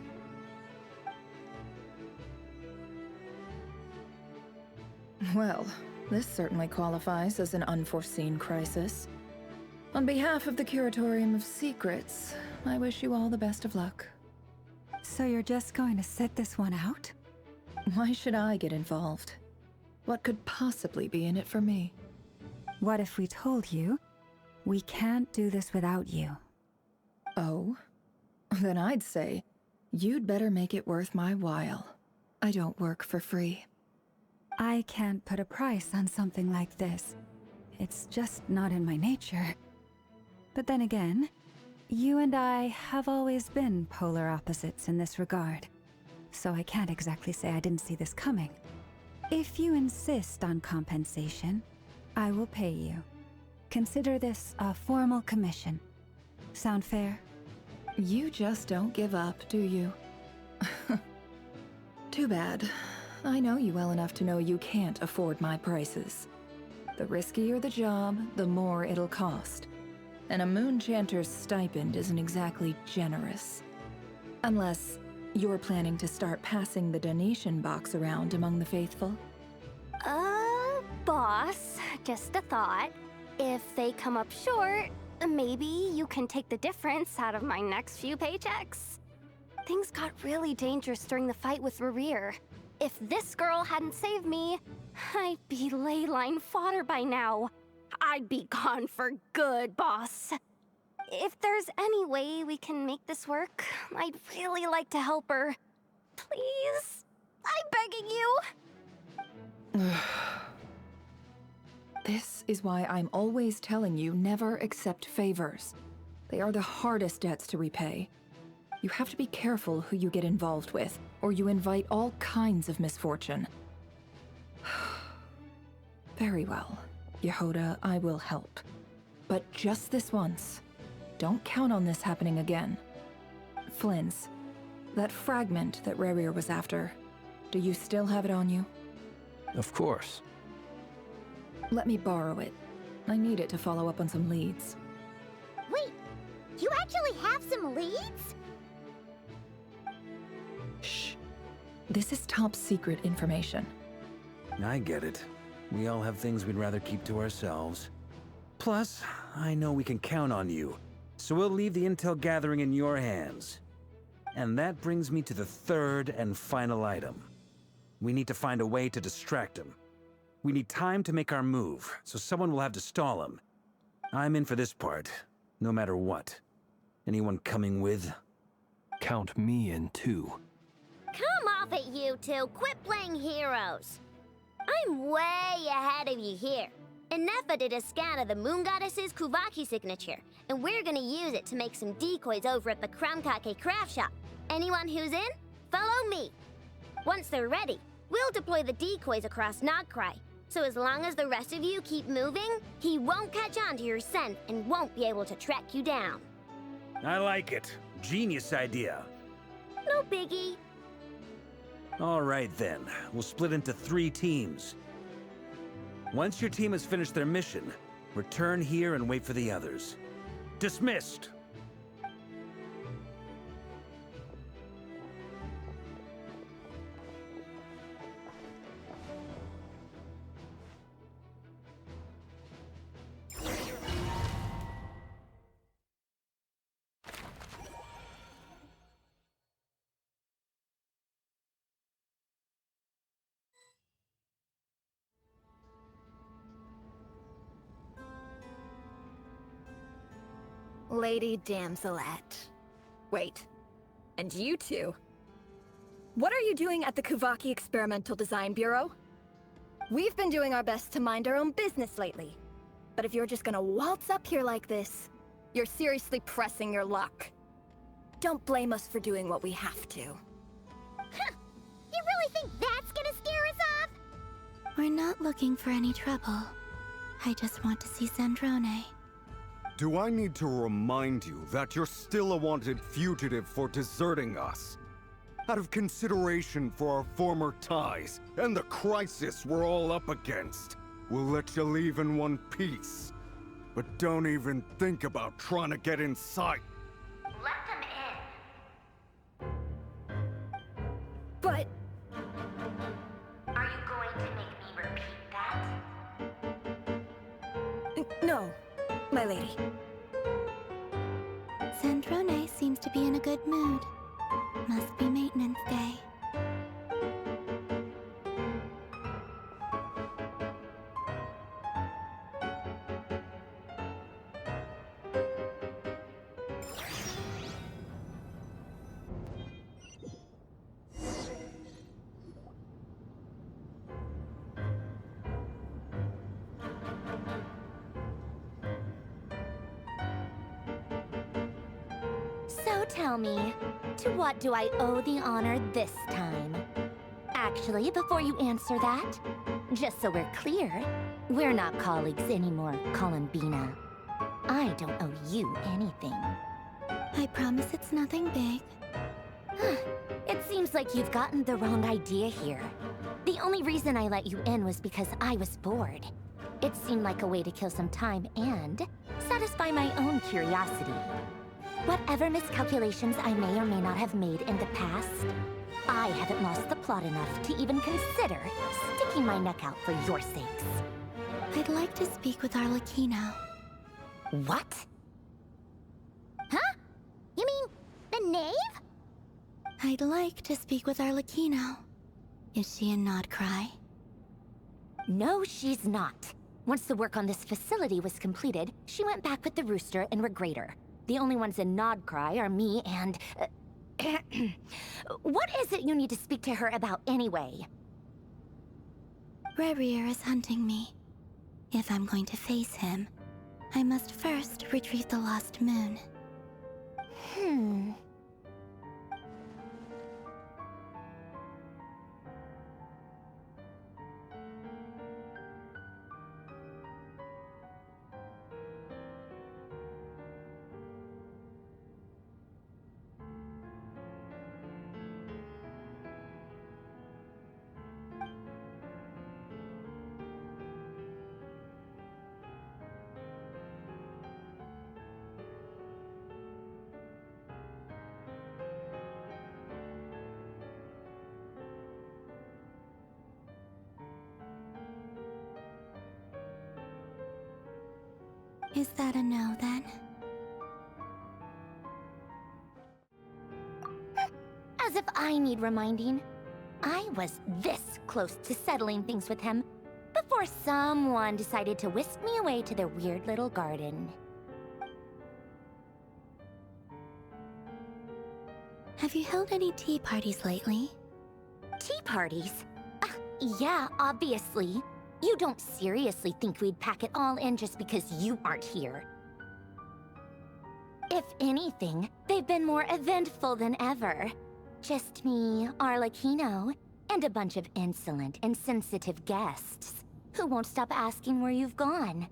Well, this certainly qualifies as an unforeseen crisis. On behalf of the Curatorium of Secrets, I wish you all the best of luck. So you're just going to sit this one out? Why should I get involved? What could possibly be in it for me? What if we told you we can't do this without you? Oh? Then I'd say, you'd better make it worth my while. I don't work for free. I can't put a price on something like this. It's just not in my nature. But then again, you and I have always been polar opposites in this regard. So I can't exactly say I didn't see this coming. If you insist on compensation, I will pay you. Consider this a formal commission. Sound fair? You just don't give up, do you? Too bad. I know you well enough to know you can't afford my prices. The riskier the job, the more it'll cost. And a moon chanter's stipend isn't exactly generous. Unless you're planning to start passing the donation box around among the faithful. Boss, just a thought. If they come up short, maybe you can take the difference out of my next few paychecks. Things got really dangerous during the fight with Rerir. If this girl hadn't saved me, I'd be ley line fodder by now. I'd be gone for good, boss. If there's any way we can make this work, I'd really like to help her. Please? I'm begging you. This is why I'm always telling you never accept favors. They are the hardest debts to repay. You have to be careful who you get involved with, or you invite all kinds of misfortune. Very well, Yehoda, I will help. But just this once. Don't count on this happening again. Flynn's, that fragment that Rerir was after, do you still have it on you? Of course. Let me borrow it. I need it to follow up on some leads. Wait, you actually have some leads? Shh. This is top secret information. I get it. We all have things we'd rather keep to ourselves. Plus, I know we can count on you, so we'll leave the intel gathering in your hands. And that brings me to the third and final item. We need to find a way to distract him. We need time to make our move, so someone will have to stall him. I'm in for this part, no matter what. Anyone coming with? Count me in too. Come off it, you two. Quit playing heroes. I'm way ahead of you here. Nefa did a scan of the Moon Goddess's Kuvaki signature, and we're gonna use it to make some decoys over at the Kramkake craft shop. Anyone who's in, follow me. Once they're ready, we'll deploy the decoys across NOD-КРАЕ. So as long as the rest of you keep moving, he won't catch on to your scent and won't be able to track you down. I like it. Genius idea. No biggie. All right then, we'll split into 3 teams. Once your team has finished their mission, return here and wait for the others. Dismissed! Lady Damselette. Wait, and you two? What are you doing at the Kuvaki Experimental Design Bureau? We've been doing our best to mind our own business lately. But if you're just gonna waltz up here like this, you're seriously pressing your luck. Don't blame us for doing what we have to. Huh! You really think that's gonna scare us off? We're not looking for any trouble. I just want to see Zandrone. Do I need to remind you that you're still a wanted fugitive for deserting us? Out of consideration for our former ties and the crisis we're all up against, we'll let you leave in one piece. But don't even think about trying to get inside. Let them in. But Are you going to make me repeat that? no, my lady. Sandrone seems to be in a good mood. Must be maintenance day. So tell me, to what do I owe the honor this time? Actually, before you answer that, just so we're clear, we're not colleagues anymore, Columbina. I don't owe you anything. I promise it's nothing big. It seems like you've gotten the wrong idea here. The only reason I let you in was because I was bored. It seemed like a way to kill some time and satisfy my own curiosity. Whatever miscalculations I may or may not have made in the past, I haven't lost the plot enough to even consider sticking my neck out for your sakes. I'd like to speak with Arlecchino. What? Huh? You mean the knave? I'd like to speak with Arlecchino. Is she in NOD-КРАЕ? No, she's not. Once the work on this facility was completed, she went back with the Rooster and Regrator. The only ones in NOD-КRАЕ are me and... What is it you need to speak to her about anyway? Rerir is hunting me. If I'm going to face him, I must first retrieve the lost moon. Is that a no, then? As if I need reminding. I was this close to settling things with him before someone decided to whisk me away to their weird little garden. Have you held any tea parties lately? Tea parties? Yeah, obviously. You don't seriously think we'd pack it all in just because you aren't here. If anything, they've been more eventful than ever. Just me, Arlecchino, and a bunch of insolent and sensitive guests who won't stop asking where you've gone.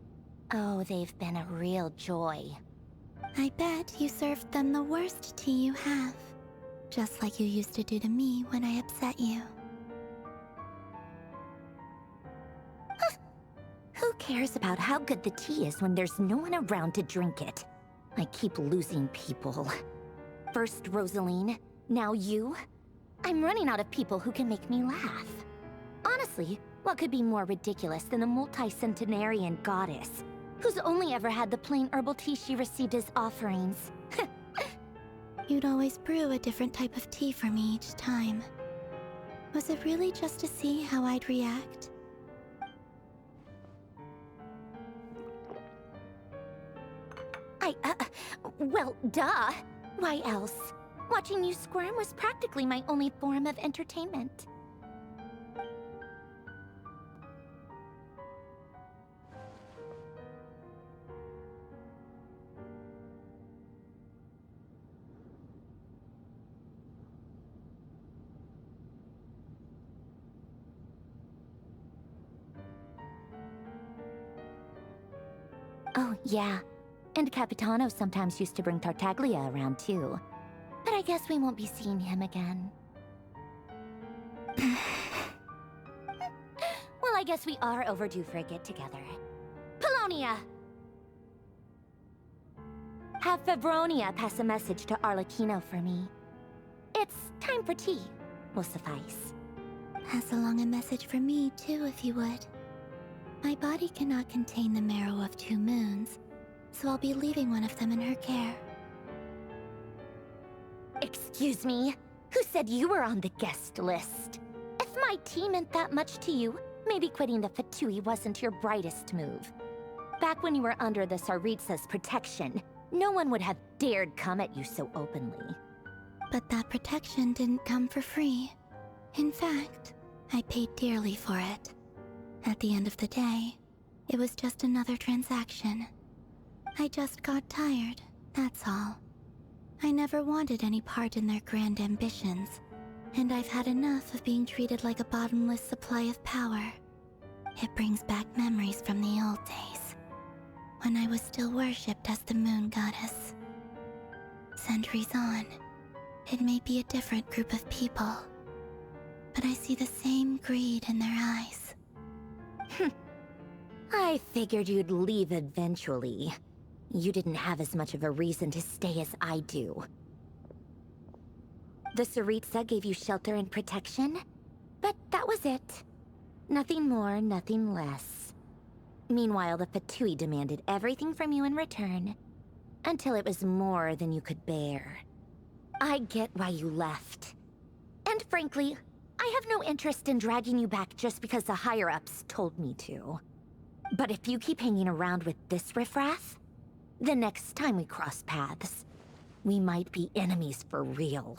Oh, they've been a real joy. I bet you served them the worst tea you have. Just like you used to do to me when I upset you. Who cares about how good the tea is when there's no one around to drink it? I keep losing people. First Rosaline, now you. I'm running out of people who can make me laugh. Honestly, what could be more ridiculous than a multi-centenarian goddess who's only ever had the plain herbal tea she received as offerings? You'd always brew a different type of tea for me each time. Was it really just to see how I'd react? Well, duh. Why else? Watching you squirm was practically my only form of entertainment. Oh, yeah. And Capitano sometimes used to bring Tartaglia around too. But I guess we won't be seeing him again. Well, I guess we are overdue for a get-together. Polonia! Have Febronia pass a message to Arlecchino for me. It's time for tea. Will suffice. Pass along a message for me, too, if you would. My body cannot contain the marrow of 2 moons, so I'll be leaving one of them in her care. Excuse me? Who said you were on the guest list? If my tea meant that much to you, maybe quitting the Fatui wasn't your brightest move. Back when you were under the Tsaritsa's protection, no one would have dared come at you so openly. But that protection didn't come for free. In fact, I paid dearly for it. At the end of the day, it was just another transaction. I just got tired, that's all. I never wanted any part in their grand ambitions, and I've had enough of being treated like a bottomless supply of power. It brings back memories from the old days, when I was still worshipped as the moon goddess. Centuries on, it may be a different group of people, but I see the same greed in their eyes. I figured you'd leave eventually. You didn't have as much of a reason to stay as I do. The Tsaritsa gave you shelter and protection, but that was it. Nothing more, nothing less. Meanwhile, the Fatui demanded everything from you in return, until it was more than you could bear. I get why you left. And frankly, I have no interest in dragging you back just because the higher-ups told me to. But if you keep hanging around with this riffraff, the next time we cross paths, we might be enemies for real.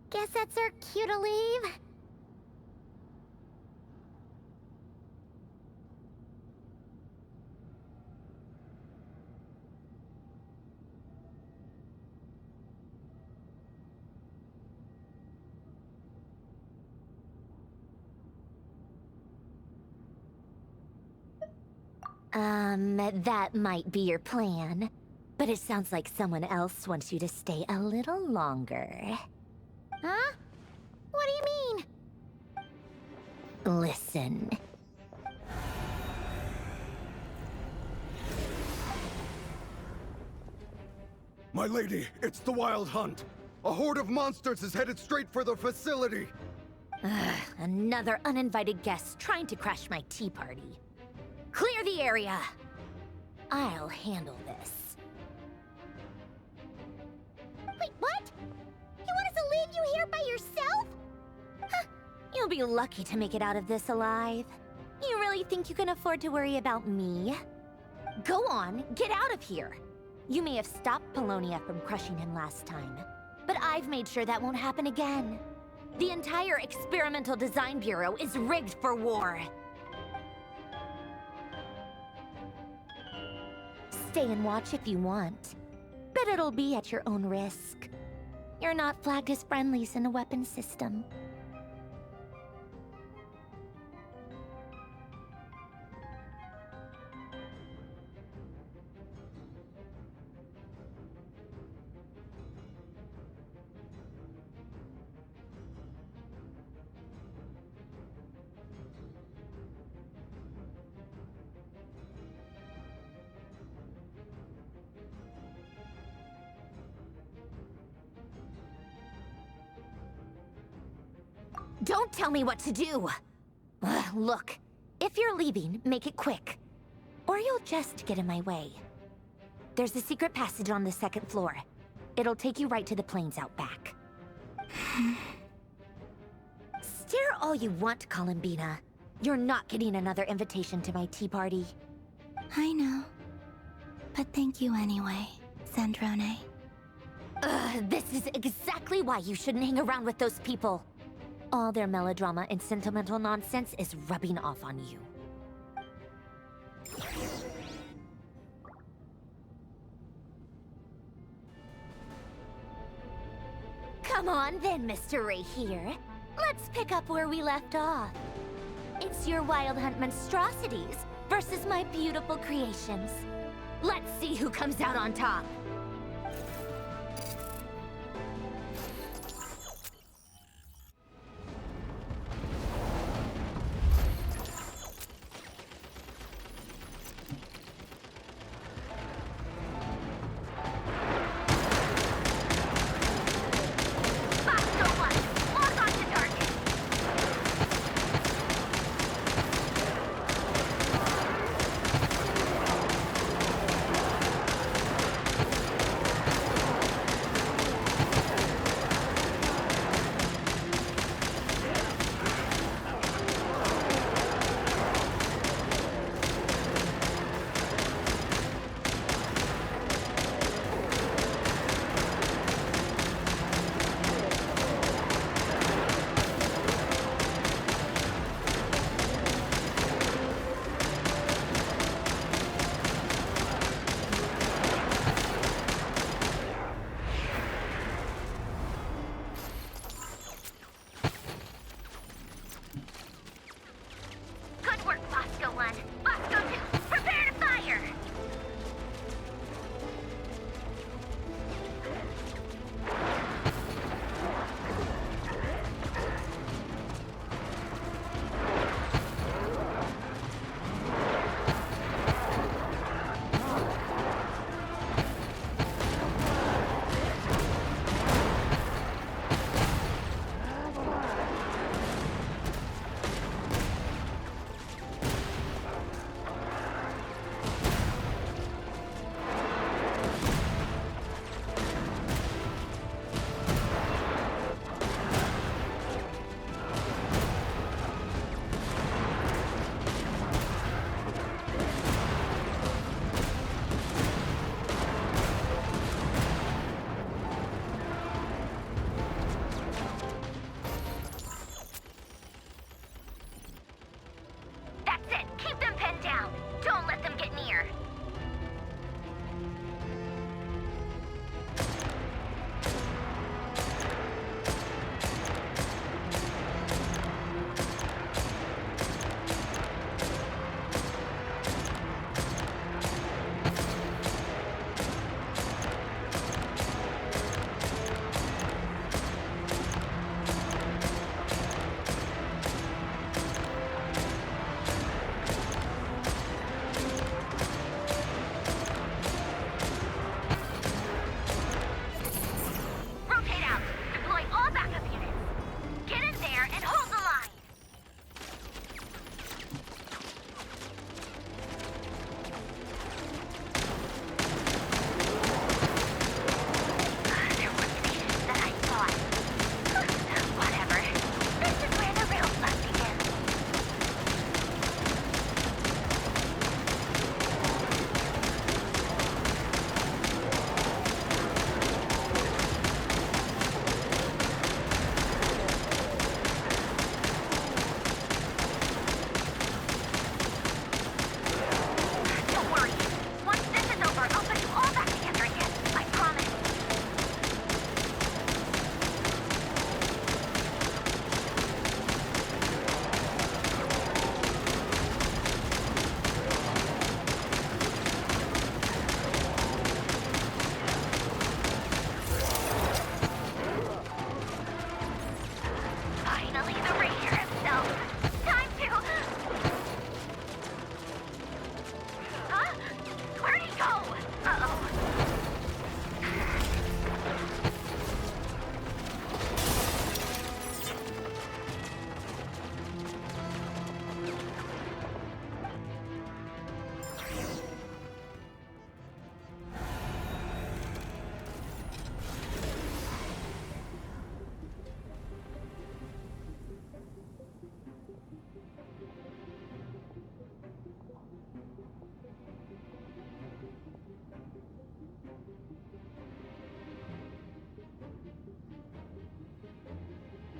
Guess that's our cue to leave. That might be your plan, but it sounds like someone else wants you to stay a little longer. Huh? What do you mean? Listen. My lady, it's the Wild Hunt. A horde of monsters is headed straight for the facility. Another uninvited guest trying to crash my tea party. Clear the area. I'll handle this. Wait, what? You want us to leave you here by yourself? Huh, you'll be lucky to make it out of this alive. You really think you can afford to worry about me? Go on, get out of here. You may have stopped Polonia from crushing him last time, but I've made sure that won't happen again. The entire Experimental Design Bureau is rigged for war. Stay and watch if you want, but it'll be at your own risk. You're not flagged as friendlies in the weapons system. Don't tell me what to do! Look, if you're leaving, make it quick. Or you'll just get in my way. There's a secret passage on the 2nd floor. It'll take you right to the plains out back. Stare all you want, Columbina. You're not getting another invitation to my tea party. I know. But thank you anyway, Sandrone. This is exactly why you shouldn't hang around with those people. All their melodrama and sentimental nonsense is rubbing off on you. Come on then, Mr. Right here. Let's pick up where we left off. It's your Wild Hunt monstrosities versus my beautiful creations. Let's see who comes out on top.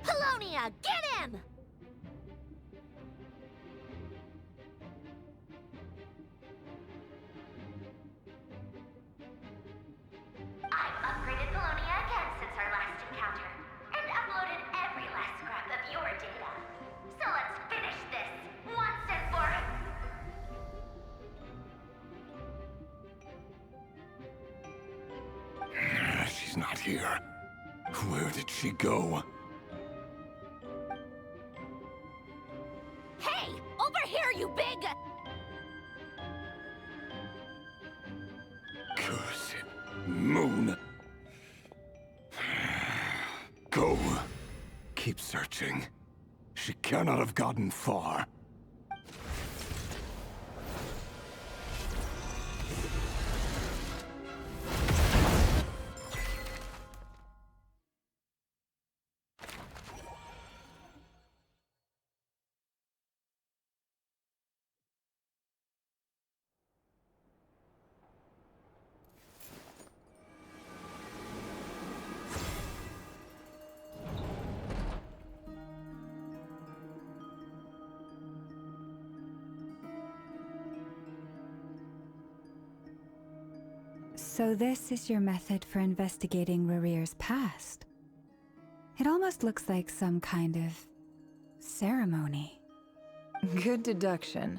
Polonia, get him! I've upgraded Polonia again since our last encounter. She's not here. Where did she go? Hey! Over here, you big... Cursed moon. Go. Keep searching. She cannot have gotten far. So this is your method for investigating Rarir's past. It almost looks like some kind of ceremony. Good deduction.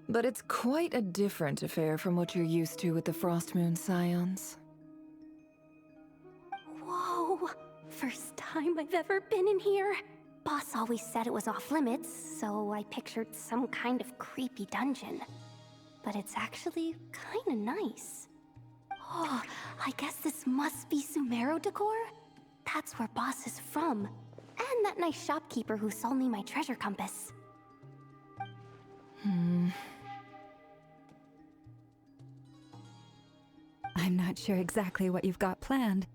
But it's quite a different affair from what you're used to with the Frost Moon Scions. Whoa! First time I've ever been in here. Boss always said it was off limits, so I pictured some kind of creepy dungeon. But it's actually kinda nice. Oh, I guess this must be Sumero decor? That's where Boss is from. And that nice shopkeeper who sold me my treasure compass. I'm not sure exactly what you've got planned,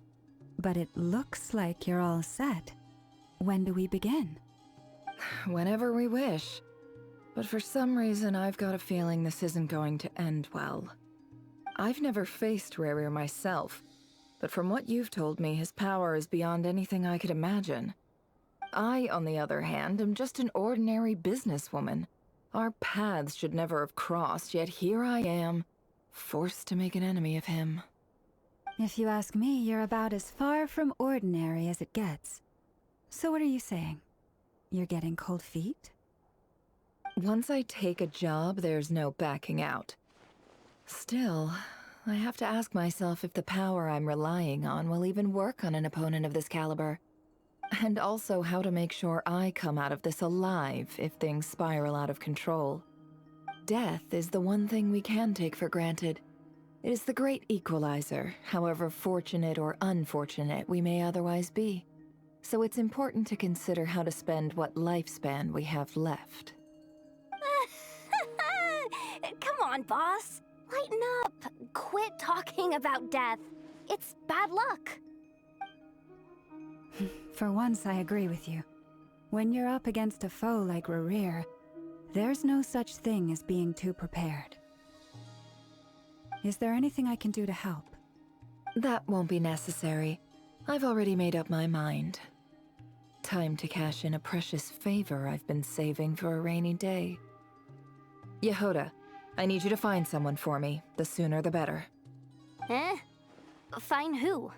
but it looks like you're all set. When do we begin? Whenever we wish. But for some reason, I've got a feeling this isn't going to end well. I've never faced Rarir myself, but from what you've told me, his power is beyond anything I could imagine. I, on the other hand, am just an ordinary businesswoman. Our paths should never have crossed, yet here I am, forced to make an enemy of him. If you ask me, you're about as far from ordinary as it gets. So what are you saying? You're getting cold feet? Once I take a job, there's no backing out. Still, I have to ask myself if the power I'm relying on will even work on an opponent of this caliber. And also how to make sure I come out of this alive if things spiral out of control. Death is the one thing we can take for granted. It is the great equalizer, however fortunate or unfortunate we may otherwise be. So it's important to consider how to spend what lifespan we have left. Come on, boss. Lighten up. Quit talking about death. It's bad luck. For once, I agree with you. When you're up against a foe like Rarir, there's no such thing as being too prepared. Is there anything I can do to help? That won't be necessary. I've already made up my mind. Time to cash in a precious favor I've been saving for a rainy day. Yehoda, I need you to find someone for me. The sooner the better. Find who?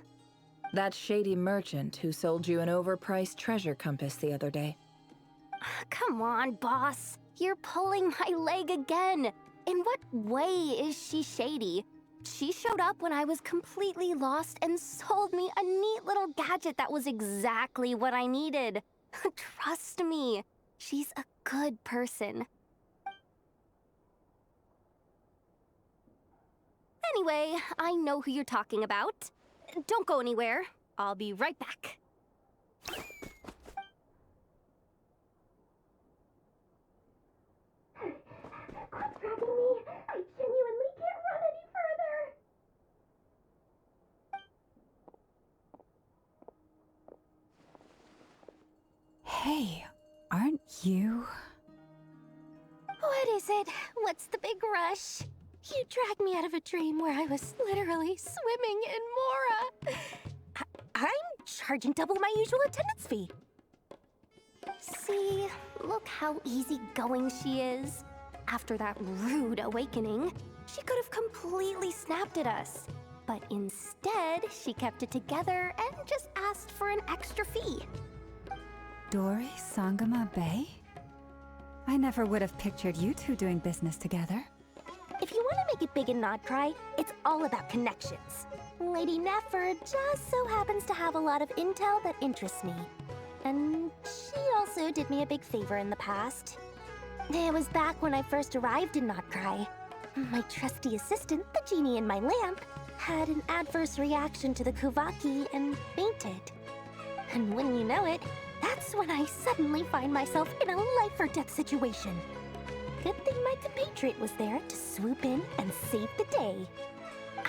That shady merchant who sold you an overpriced treasure compass the other day. Come on, boss. You're pulling my leg again. In what way is she shady? She showed up when I was completely lost and sold me a neat little gadget that was exactly what I needed. Trust me, she's a good person. Anyway, I know who you're talking about. Don't go anywhere. I'll be right back. Quit dragging me. I genuinely can't run any further. Hey, aren't you? What is it? What's the big rush? You dragged me out of a dream where I was literally swimming in Mora. I'm charging double my usual attendance fee. See, look how easygoing she is. After that rude awakening, she could have completely snapped at us. But instead, she kept it together and just asked for an extra fee. Dori Sangama Bay? I never would have pictured you two doing business together. If you want to make it big in NOD-КРАЕ, it's all about connections. Lady Nefer just so happens to have a lot of intel that interests me. And she also did me a big favor in the past. It was back when I first arrived in NOD-КRAE. My trusty assistant, the genie in my lamp, had an adverse reaction to the Kuvaki and fainted. And when you know it, that's when I suddenly find myself in a life-or-death situation. Good thing my compatriot was there to swoop in and save the day.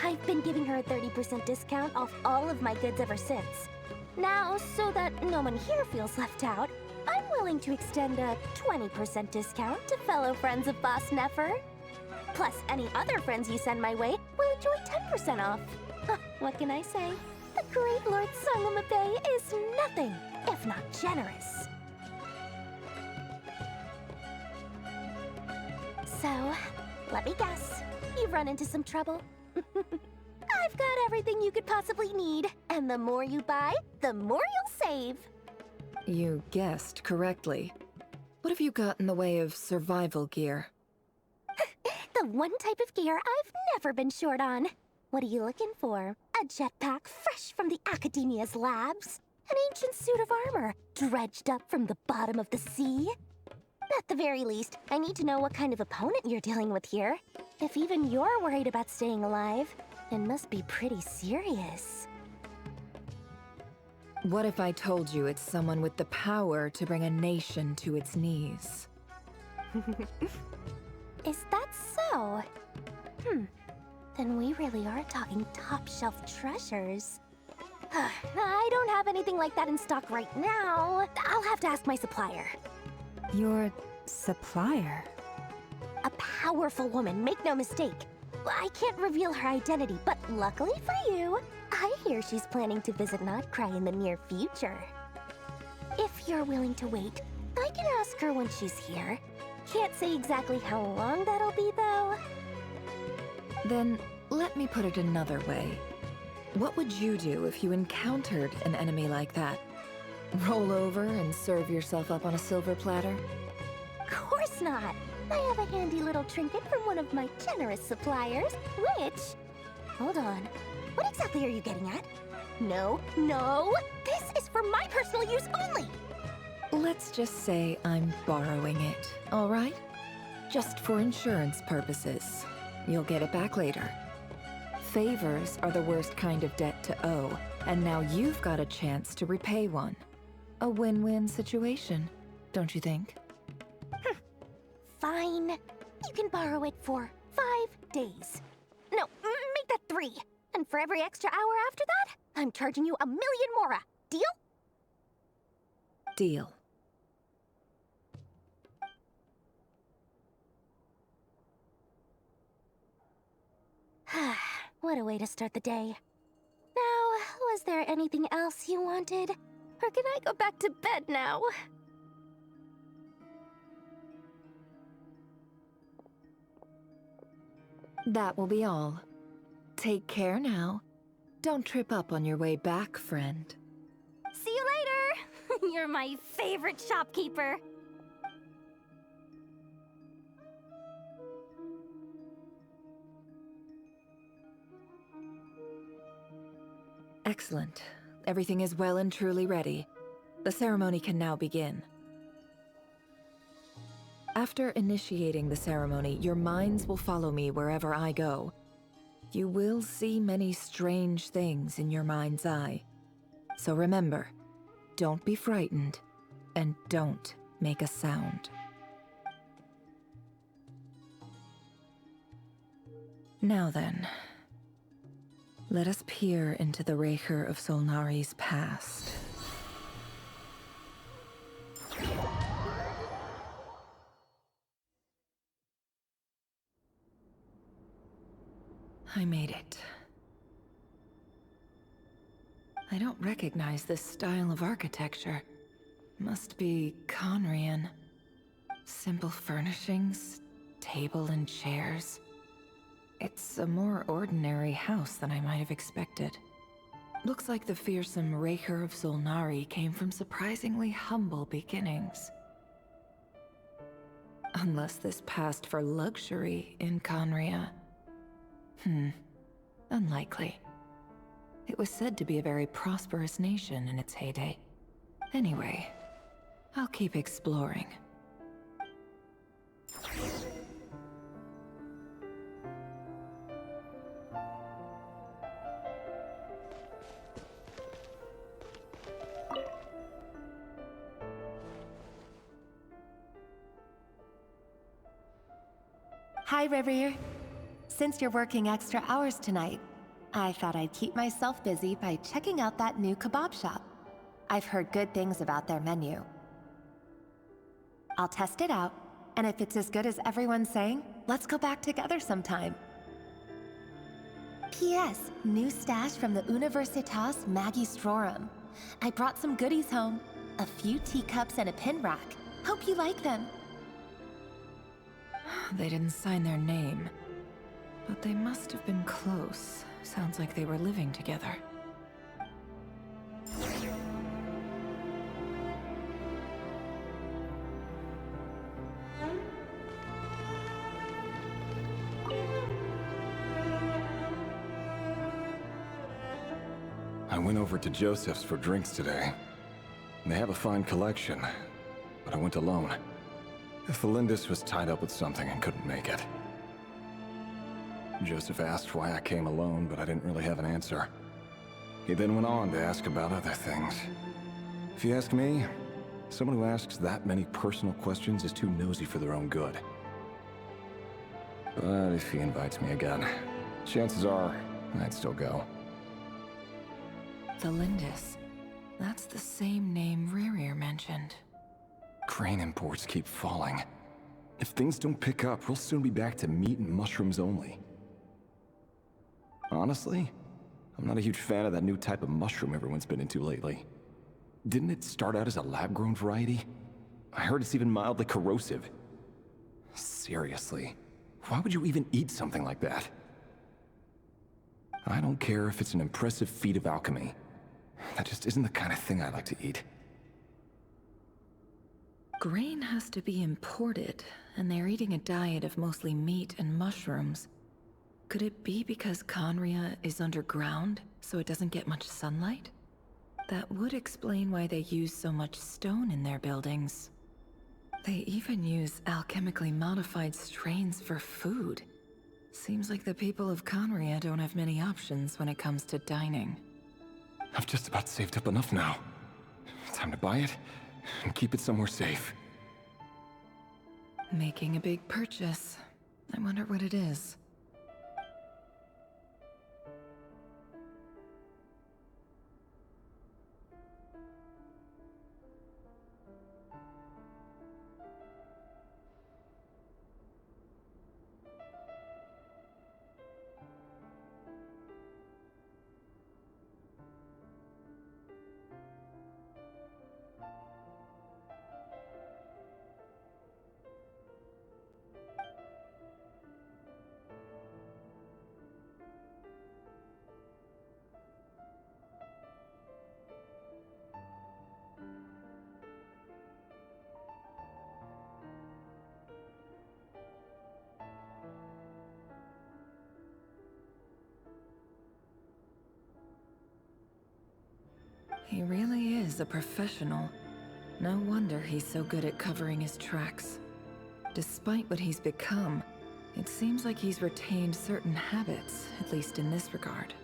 I've been giving her a 30% discount off all of my goods ever since. Now, so that no one here feels left out, I'm willing to extend a 20% discount to fellow friends of Boss Nefer. Plus, any other friends you send my way will enjoy 10% off. Huh, what can I say? The great Lord Sangamabe is nothing if not generous. So, let me guess. You've run into some trouble? I've got everything you could possibly need. And the more you buy, the more you'll save. You guessed correctly. What have you got in the way of survival gear? The one type of gear I've never been short on. What are you looking for? A jetpack fresh from the Academia's labs? An ancient suit of armor dredged up from the bottom of the sea? At the very least, I need to know what kind of opponent you're dealing with here. If even you're worried about staying alive, it must be pretty serious. What if I told you it's someone with the power to bring a nation to its knees? Is that so? Then we really are talking top-shelf treasures. I don't have anything like that in stock right now. I'll have to ask my supplier. Your supplier? A powerful woman, make no mistake. I can't reveal her identity, but luckily for you, I hear she's planning to visit NOD-КRAE in the near future. If you're willing to wait, I can ask her when she's here. Can't say exactly how long that'll be, though. Then, let me put it another way. What would you do if you encountered an enemy like that? Roll over and serve yourself up on a silver platter? Of course not! I have a handy little trinket from one of my generous suppliers, which... Hold on. What exactly are you getting at? No, no! This is for my personal use only! Let's just say I'm borrowing it, all right? Just for insurance purposes. You'll get it back later. Favors are the worst kind of debt to owe, and now you've got a chance to repay one. A win-win situation, don't you think? Fine. You can borrow it for 5 days. No, make that 3. And for every extra hour after that, I'm charging you 1,000,000 mora. Deal? Deal. What a way to start the day. Now, was there anything else you wanted? Or can I go back to bed now? That will be all. Take care now. Don't trip up on your way back, friend. See you later! You're my favorite shopkeeper. Excellent. Everything is well and truly ready. The ceremony can now begin. After initiating the ceremony, your minds will follow me wherever I go. You will see many strange things in your mind's eye. So remember, don't be frightened, and don't make a sound. Now then, let us peer into the Raker of Solnari's past. I made it. I don't recognize this style of architecture. Must be Conrian. Simple furnishings, table and chairs. It's a more ordinary house than I might have expected. Looks like the fearsome Raker of Solnari came from surprisingly humble beginnings. Unless this passed for luxury in КАЭНРИ'АХ. Unlikely. It was said to be a very prosperous nation in its heyday. Anyway, I'll keep exploring. Hi, Rivier. Since you're working extra hours tonight, I thought I'd keep myself busy by checking out that new kebab shop. I've heard good things about their menu. I'll test it out, and if it's as good as everyone's saying, let's go back together sometime. P.S. New stash from the Universitas Magistrorum. I brought some goodies home. A few teacups and a pin rack. Hope you like them. They didn't sign their name, but they must have been close. Sounds like they were living together. I went over to Joseph's for drinks today. They have a fine collection, but I went alone. Felindis was tied up with something and couldn't make it. Joseph asked why I came alone, but I didn't really have an answer. He then went on to ask about other things. If you ask me, someone who asks that many personal questions is too nosy for their own good. But if he invites me again, chances are I'd still go. Felindis. That's the same name Rivier mentioned. Crane imports keep falling. If things don't pick up, we'll soon be back to meat and mushrooms only. Honestly, I'm not a huge fan of that new type of mushroom everyone's been into lately. Didn't it start out as a lab-grown variety? I heard it's even mildly corrosive. Seriously, why would you even eat something like that? I don't care if it's an impressive feat of alchemy. That just isn't the kind of thing I like to eat. Grain has to be imported, and they're eating a diet of mostly meat and mushrooms. Could it be because КАЭНРИ'АХ is underground, so it doesn't get much sunlight? That would explain why they use so much stone in their buildings. They even use alchemically modified strains for food. Seems like the people of КАЭНРИ'АХ don't have many options when it comes to dining. I've just about saved up enough now. Time to buy it and keep it somewhere safe. Making a big purchase. I wonder what it is. He really is a professional. No wonder he's so good at covering his tracks. Despite what he's become, it seems like he's retained certain habits, at least in this regard.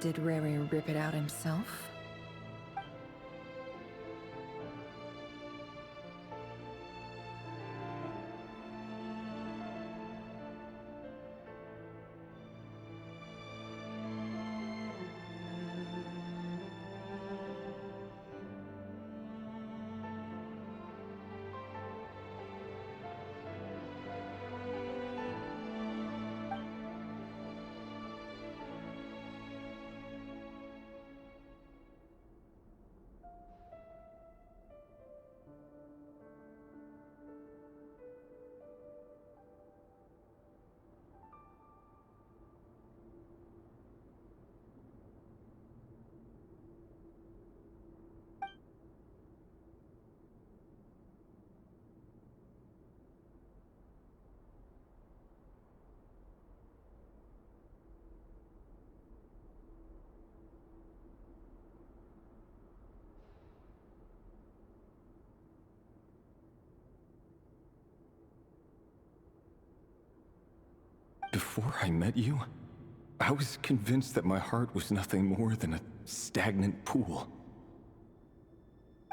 Did Rary rip it out himself? Before I met you, I was convinced that my heart was nothing more than a stagnant pool.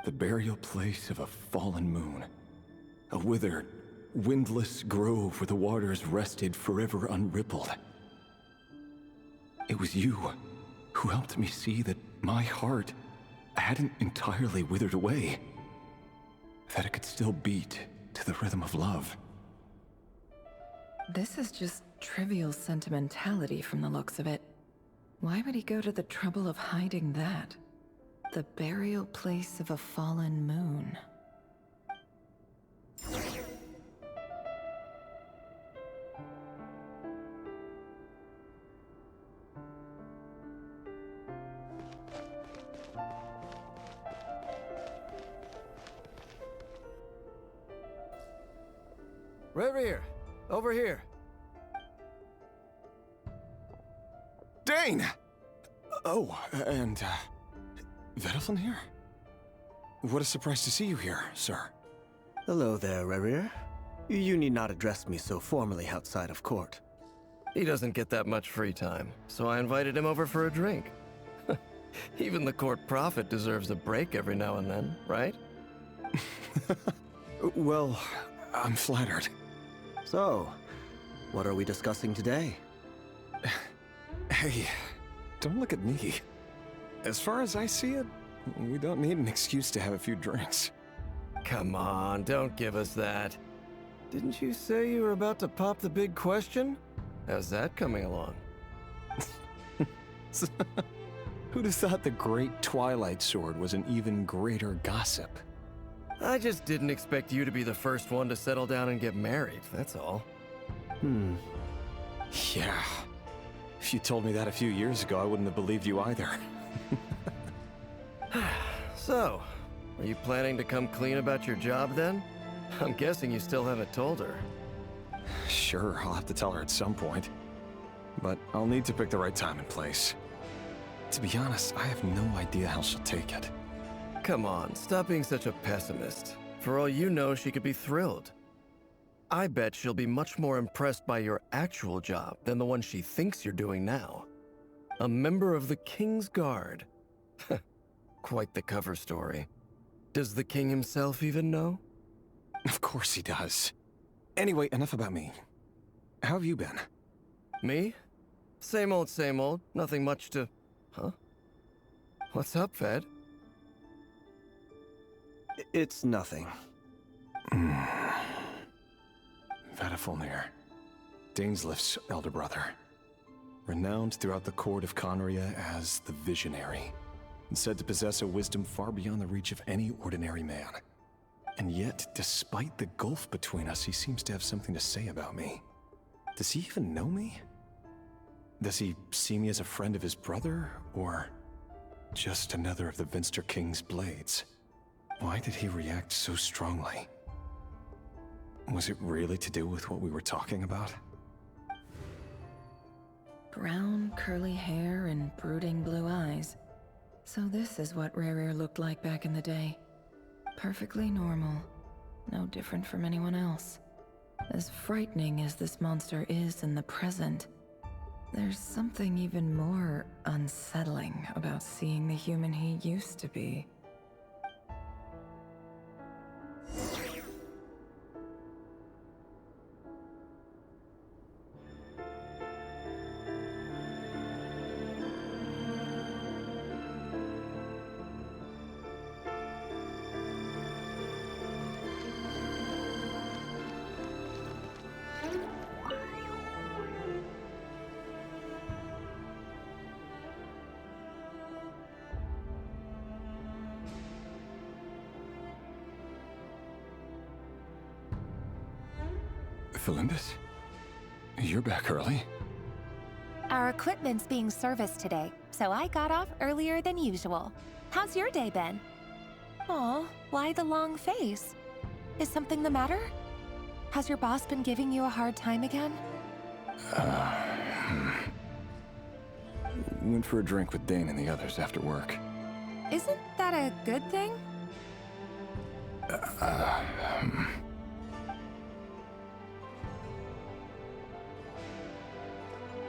The burial place of a fallen moon. A withered, windless grove where the waters rested forever unrippled. It was you who helped me see that my heart hadn't entirely withered away. That it could still beat to the rhythm of love. This is just trivial sentimentality from the looks of it. Why would he go to the trouble of hiding that? The burial place of a fallen moon. Reverie, over here. Dane! Oh, and, Vedalfin here? What a surprise to see you here, sir. Hello there, Reverie. You need not address me so formally outside of court. He doesn't get that much free time, so I invited him over for a drink. Even the court prophet deserves a break every now and then, right? Well, I'm flattered. So, what are we discussing today? Hey, don't look at me. As far as I see it, we don't need an excuse to have a few drinks. Come on, don't give us that. Didn't you say you were about to pop the big question? How's that coming along? Who'd have thought the great Twilight Sword was an even greater gossip? I just didn't expect you to be the first one to settle down and get married, that's all. Yeah. If you told me that a few years ago, I wouldn't have believed you either. So, are you planning to come clean about your job then? I'm guessing you still haven't told her. Sure, I'll have to tell her at some point. But I'll need to pick the right time and place. To be honest, I have no idea how she'll take it. Come on, stop being such a pessimist. For all you know, she could be thrilled. I bet she'll be much more impressed by your actual job than the one she thinks you're doing now. A member of the King's Guard. Quite the cover story. Does the king himself even know? Of course he does. Anyway, enough about me. How have you been? Me? Same old, same old. Nothing much to... Huh? What's up, Ved? It's nothing. Vedalfin, Dainslift's elder brother. Renowned throughout the court of КАЭНРИ'АХ as the Visionary, and said to possess a wisdom far beyond the reach of any ordinary man. And yet, despite the gulf between us, he seems to have something to say about me. Does he even know me? Does he see me as a friend of his brother, or just another of the Vinster King's blades? Why did he react so strongly? Was it really to do with what we were talking about? Brown, curly hair and brooding blue eyes. So this is what Rare looked like back in the day. Perfectly normal. No different from anyone else. As frightening as this monster is in the present, there's something even more unsettling about seeing the human he used to be. Philimbus? You're back early? Our equipment's being serviced today, so I got off earlier than usual. How's your day been? Aw, why the long face? Is something the matter? Has your boss been giving you a hard time again? Went for a drink with Dane and the others after work. Isn't that a good thing?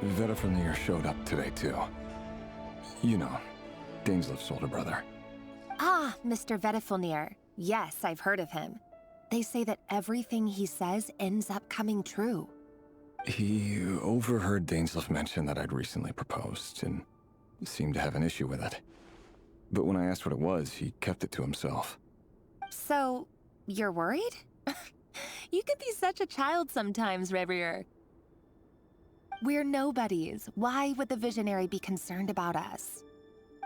Vediflunir showed up today too. You know, Dainslef's older brother. Ah, Mr. Vediflunir. Yes, I've heard of him. They say that everything he says ends up coming true. He overheard Dainslef mention that I'd recently proposed, and seemed to have an issue with it. But when I asked what it was, he kept it to himself. So, you're worried? You can be such a child sometimes, Revier. We're nobodies. Why would the Visionary be concerned about us?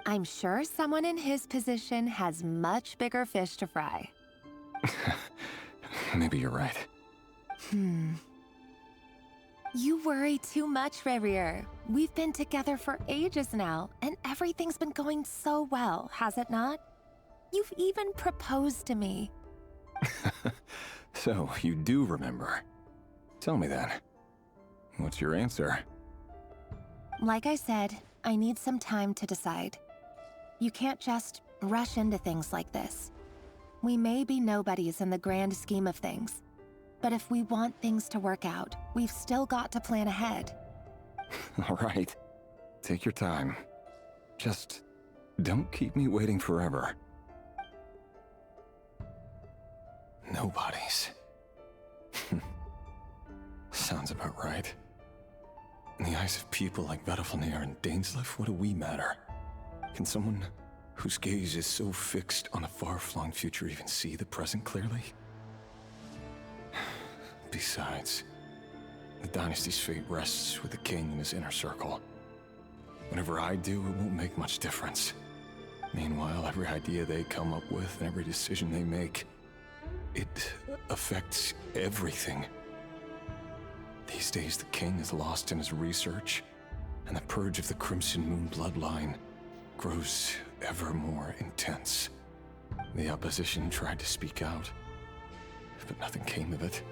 I'm sure someone in his position has much bigger fish to fry. Maybe you're right. You worry too much, Revier. We've been together for ages now, and everything's been going so well, has it not? You've even proposed to me. So, you do remember. Tell me then. What's your answer? Like I said, I need some time to decide. You can't just rush into things like this. We may be nobodies in the grand scheme of things, but if we want things to work out, we've still got to plan ahead. All right. Take your time. Just don't keep me waiting forever. Nobodies. Sounds about right. In the eyes of people like Vediflunir and Dainslef, what do we matter? Can someone whose gaze is so fixed on a far-flung future even see the present clearly? Besides, the dynasty's fate rests with the king and his inner circle. Whatever I do, it won't make much difference. Meanwhile, every idea they come up with and every decision they make, it affects everything. These days, the king is lost in his research, and the purge of the Crimson Moon bloodline grows ever more intense. The opposition tried to speak out, but nothing came of it.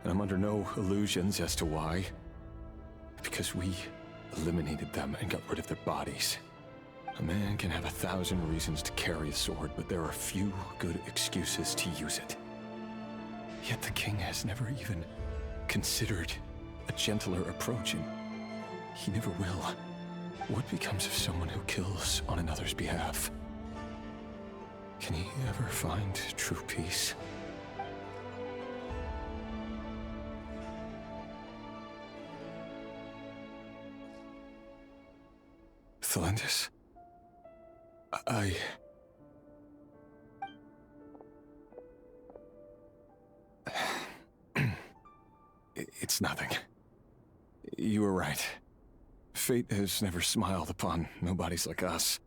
And I'm under no illusions as to why. Because we eliminated them and got rid of their bodies. A man can have 1,000 reasons to carry a sword, but there are few good excuses to use it. Yet the king has never even considered a gentler approach, and he never will. What becomes of someone who kills on another's behalf? Can he ever find true peace? Thelindis? It's nothing. You were right. Fate has never smiled upon nobodies like us.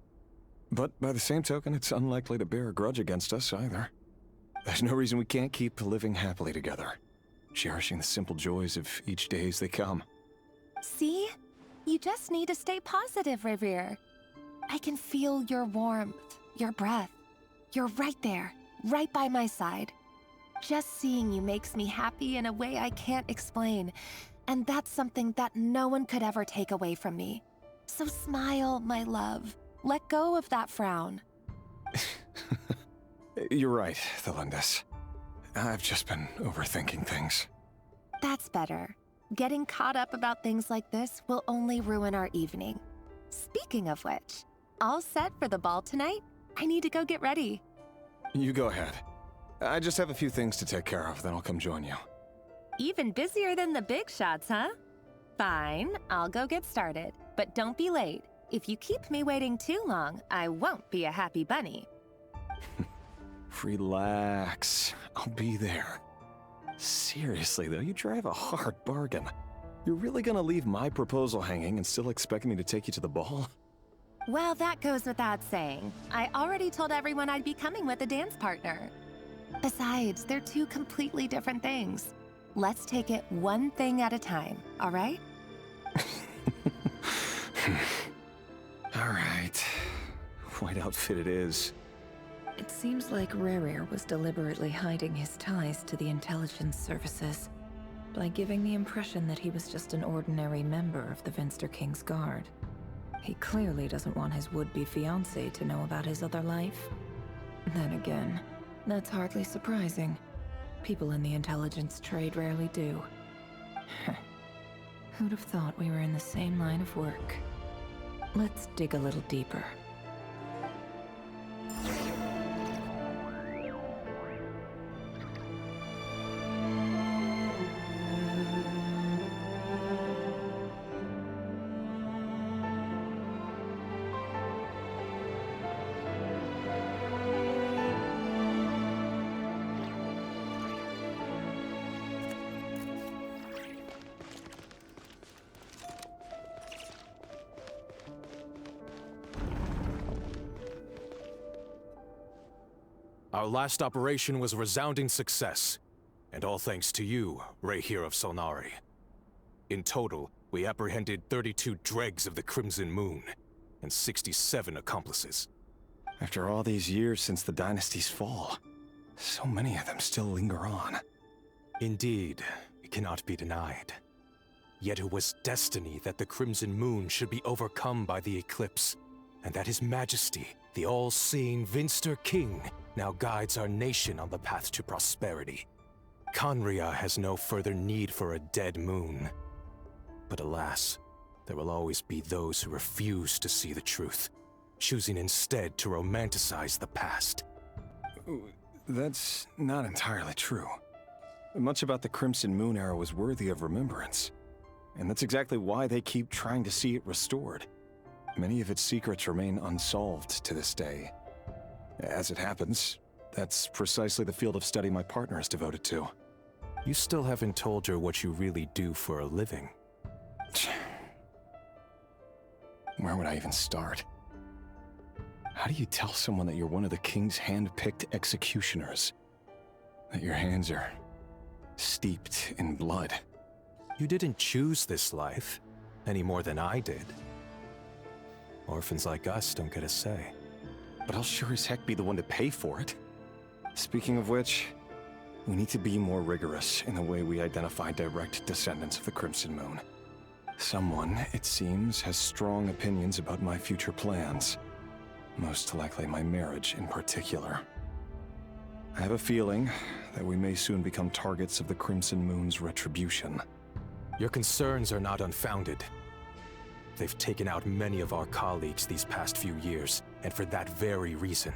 But by the same token, it's unlikely to bear a grudge against us either. There's no reason we can't keep living happily together, cherishing the simple joys of each day as they come. See? You just need to stay positive, Revier. I can feel your warmth, your breath. You're right there, right by my side. Just seeing you makes me happy in a way I can't explain. And that's something that no one could ever take away from me. So smile, my love. Let go of that frown. You're right, Thelindis. I've just been overthinking things. That's better. Getting caught up about things like this will only ruin our evening. Speaking of which, all set for the ball tonight? I need to go get ready. You go ahead. I just have a few things to take care of, then I'll come join you. Even busier than the big shots, huh? Fine, I'll go get started. But don't be late. If you keep me waiting too long, I won't be a happy bunny. Relax. I'll be there. Seriously, though, you drive a hard bargain. You're really gonna leave my proposal hanging and still expect me to take you to the ball? Well, that goes without saying. I already told everyone I'd be coming with a dance partner. Besides, they're two completely different things. Let's take it one thing at a time, all right? All right. White outfit it is. It seems like Rerir was deliberately hiding his ties to the intelligence services by giving the impression that he was just an ordinary member of the Vinster King's Guard. He clearly doesn't want his would-be fiancée to know about his other life. Then again, that's hardly surprising. People in the intelligence trade rarely do. Who'd have thought we were in the same line of work? Let's dig a little deeper. Our last operation was a resounding success, and all thanks to you, Rahere of Solnari. In total, we apprehended 32 dregs of the Crimson Moon, and 67 accomplices. After all these years since the dynasty's fall, so many of them still linger on. Indeed, it cannot be denied. Yet it was destiny that the Crimson Moon should be overcome by the eclipse, and that His Majesty, the all-seeing Vinster King, now guides our nation on the path to prosperity. КАЭНРИ'АХ has no further need for a dead moon. But alas, there will always be those who refuse to see the truth, choosing instead to romanticize the past. That's not entirely true. Much about the Crimson Moon era was worthy of remembrance, and that's exactly why they keep trying to see it restored. Many of its secrets remain unsolved to this day. As it happens, that's precisely the field of study my partner is devoted to. You still haven't told her what you really do for a living. Where would I even start? How do you tell someone that you're one of the king's hand-picked executioners? That your hands are steeped in blood? You didn't choose this life, any more than I did. Orphans like us don't get a say. But I'll sure as heck be the one to pay for it. Speaking of which, we need to be more rigorous in the way we identify direct descendants of the Crimson Moon. Someone, it seems, has strong opinions about my future plans. Most likely my marriage in particular. I have a feeling that we may soon become targets of the Crimson Moon's retribution. Your concerns are not unfounded. They've taken out many of our colleagues these past few years, and for that very reason.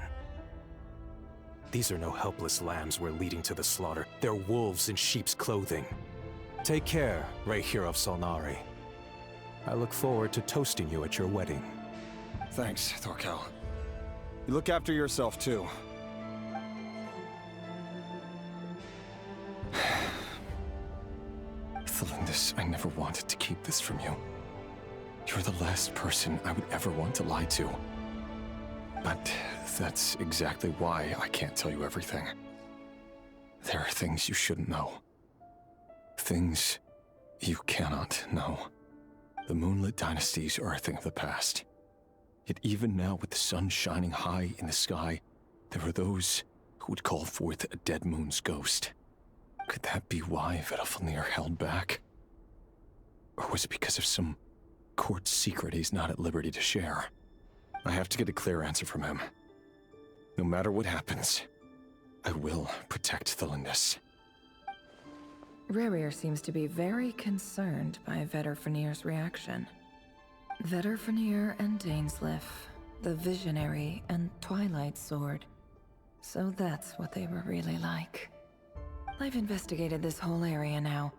These are no helpless lambs we're leading to the slaughter. They're wolves in sheep's clothing. Take care, Rahere of Solnari. I look forward to toasting you at your wedding. Thanks, Thorkel. You look after yourself, too. Thelindis, I never wanted to keep this from you. You're the last person I would ever want to lie to. But that's exactly why I can't tell you everything. There are things you shouldn't know. Things you cannot know. The moonlit dynasties are a thing of the past. Yet even now, with the sun shining high in the sky, there are those who would call forth a dead moon's ghost. Could that be why Vedalfnir held back? Or was it because of some court secret he's not at liberty to share? I have to get a clear answer from him. No matter what happens, I will protect Thelindis. Rahere seems to be very concerned by Vedalfnir's reaction. Vedalfnir and Dainsleif, the Visionary and Twilight Sword. So that's what they were really like. I've investigated this whole area now.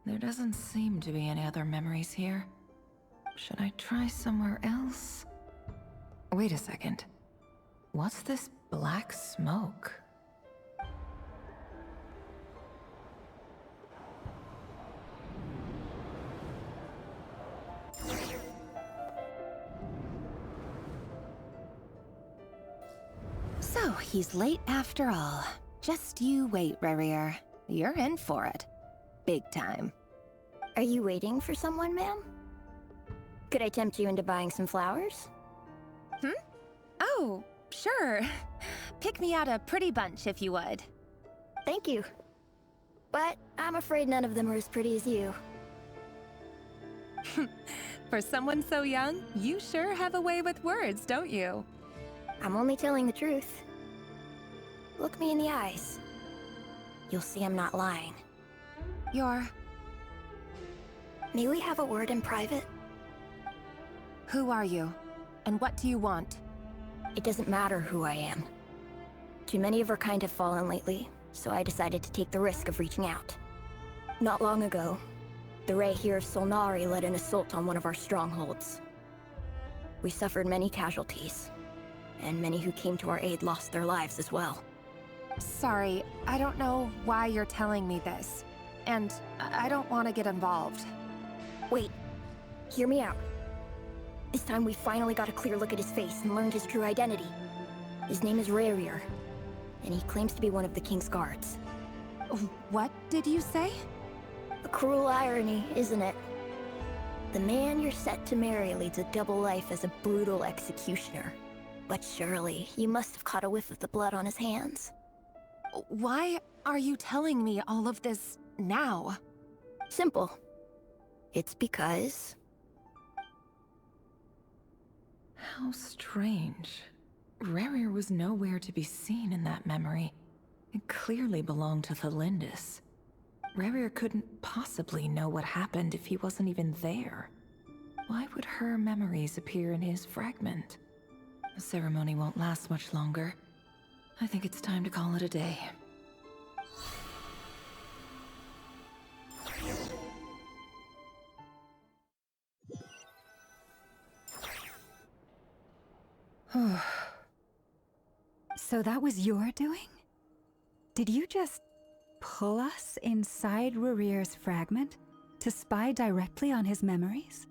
There doesn't seem to be any other memories here. Should I try somewhere else? Wait a second. What's this black smoke? So, he's late after all. Just you wait, Rahere. You're in for it. Big time. Are you waiting for someone, ma'am? Could I tempt you into buying some flowers? Oh, sure. Pick me out a pretty bunch if you would. Thank you. But I'm afraid none of them are as pretty as you. For someone so young, you sure have a way with words, don't you? I'm only telling the truth. Look me in the eyes. You'll see I'm not lying. You're May we have a word in private? Who are you? And what do you want? It doesn't matter who I am. Too many of our kind have fallen lately, so I decided to take the risk of reaching out. Not long ago, the Ray here of Solnari led an assault on one of our strongholds. We suffered many casualties, and many who came to our aid lost their lives as well. Sorry, I don't know why you're telling me this. And I don't want to get involved. Wait, hear me out. This time we finally got a clear look at his face and learned his true identity. His name is Rarier, and he claims to be one of the King's guards. What did you say? A cruel irony, isn't it? The man you're set to marry leads a double life as a brutal executioner. But surely, you must have caught a whiff of the blood on his hands. Why are you telling me all of this now? Simple. It's because... How strange. Rarier was nowhere to be seen in that memory. It clearly belonged to the Lindis. Rarier couldn't possibly know what happened if he wasn't even there. Why would her memories appear in his fragment? The ceremony won't last much longer. I think it's time to call it a day. So that was your doing? Did you just pull us inside Rarier's fragment to spy directly on his memories?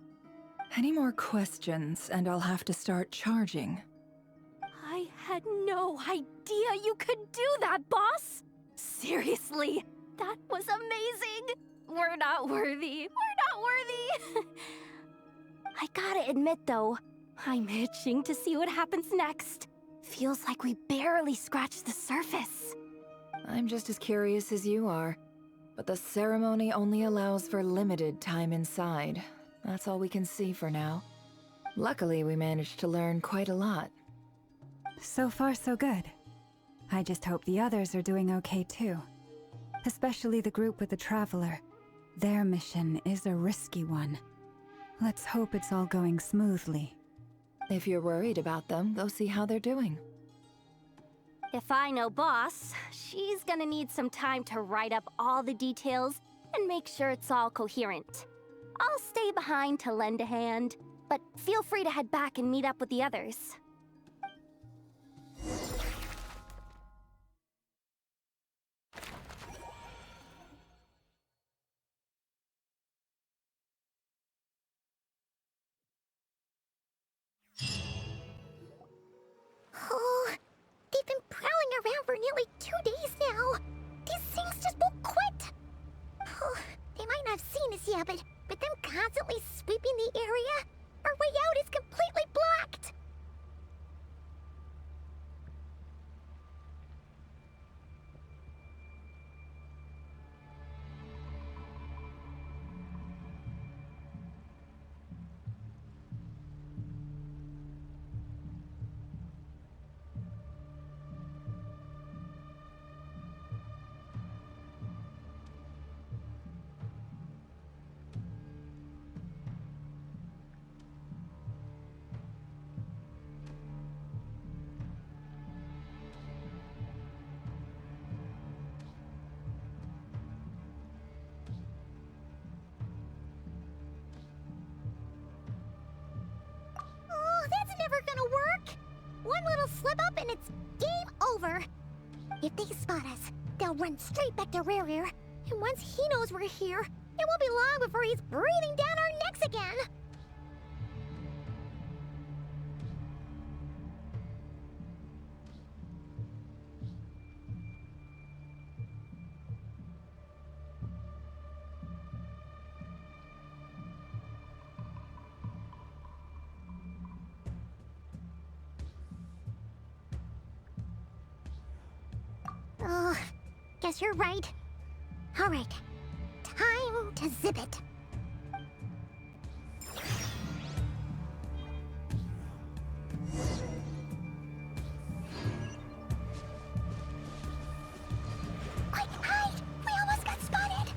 Any more questions, and I'll have to start charging. I had no idea you could do that, boss! Seriously, that was amazing! We're not worthy. We're not worthy! I gotta admit, though, I'm itching to see what happens next. Feels like we barely scratched the surface. I'm just as curious as you are, but the ceremony only allows for limited time inside. That's all we can see for now. Luckily, we managed to learn quite a lot. So far, so good. I just hope the others are doing okay too. Especially the group with the Traveler. Their mission is a risky one. Let's hope it's all going smoothly. If you're worried about them, go see how they're doing. If I know boss, she's gonna need some time to write up all the details and make sure it's all coherent. I'll stay behind to lend a hand, but feel free to head back and meet up with the others. Oh, they've been prowling around for nearly 2 days now. These things just won't quit. Oh, they might not have seen us yet, but them constantly sweeping the area, our way out is completely blocked. That's never gonna work! One little slip up and it's game over! If they spot us, they'll run straight back to Rarier, and once he knows we're here, it won't be long before he's breathing down our necks again! Oh, guess you're right. All right, time to zip it. Quick, hide! We almost got spotted!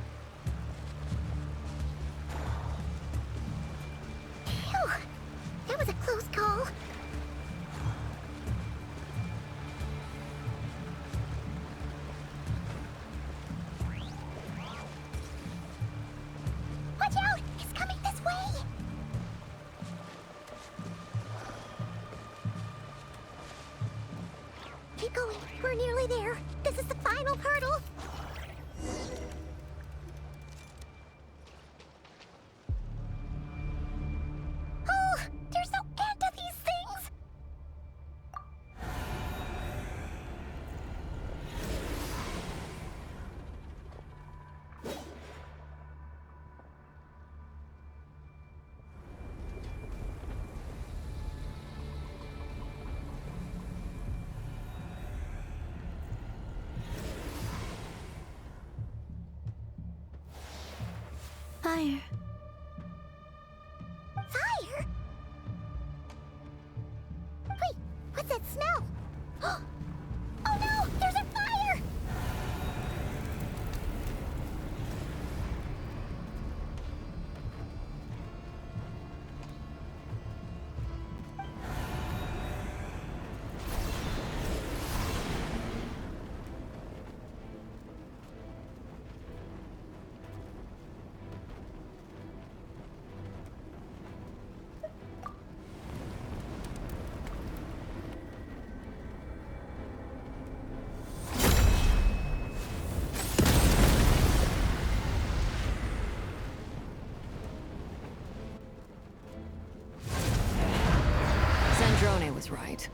right.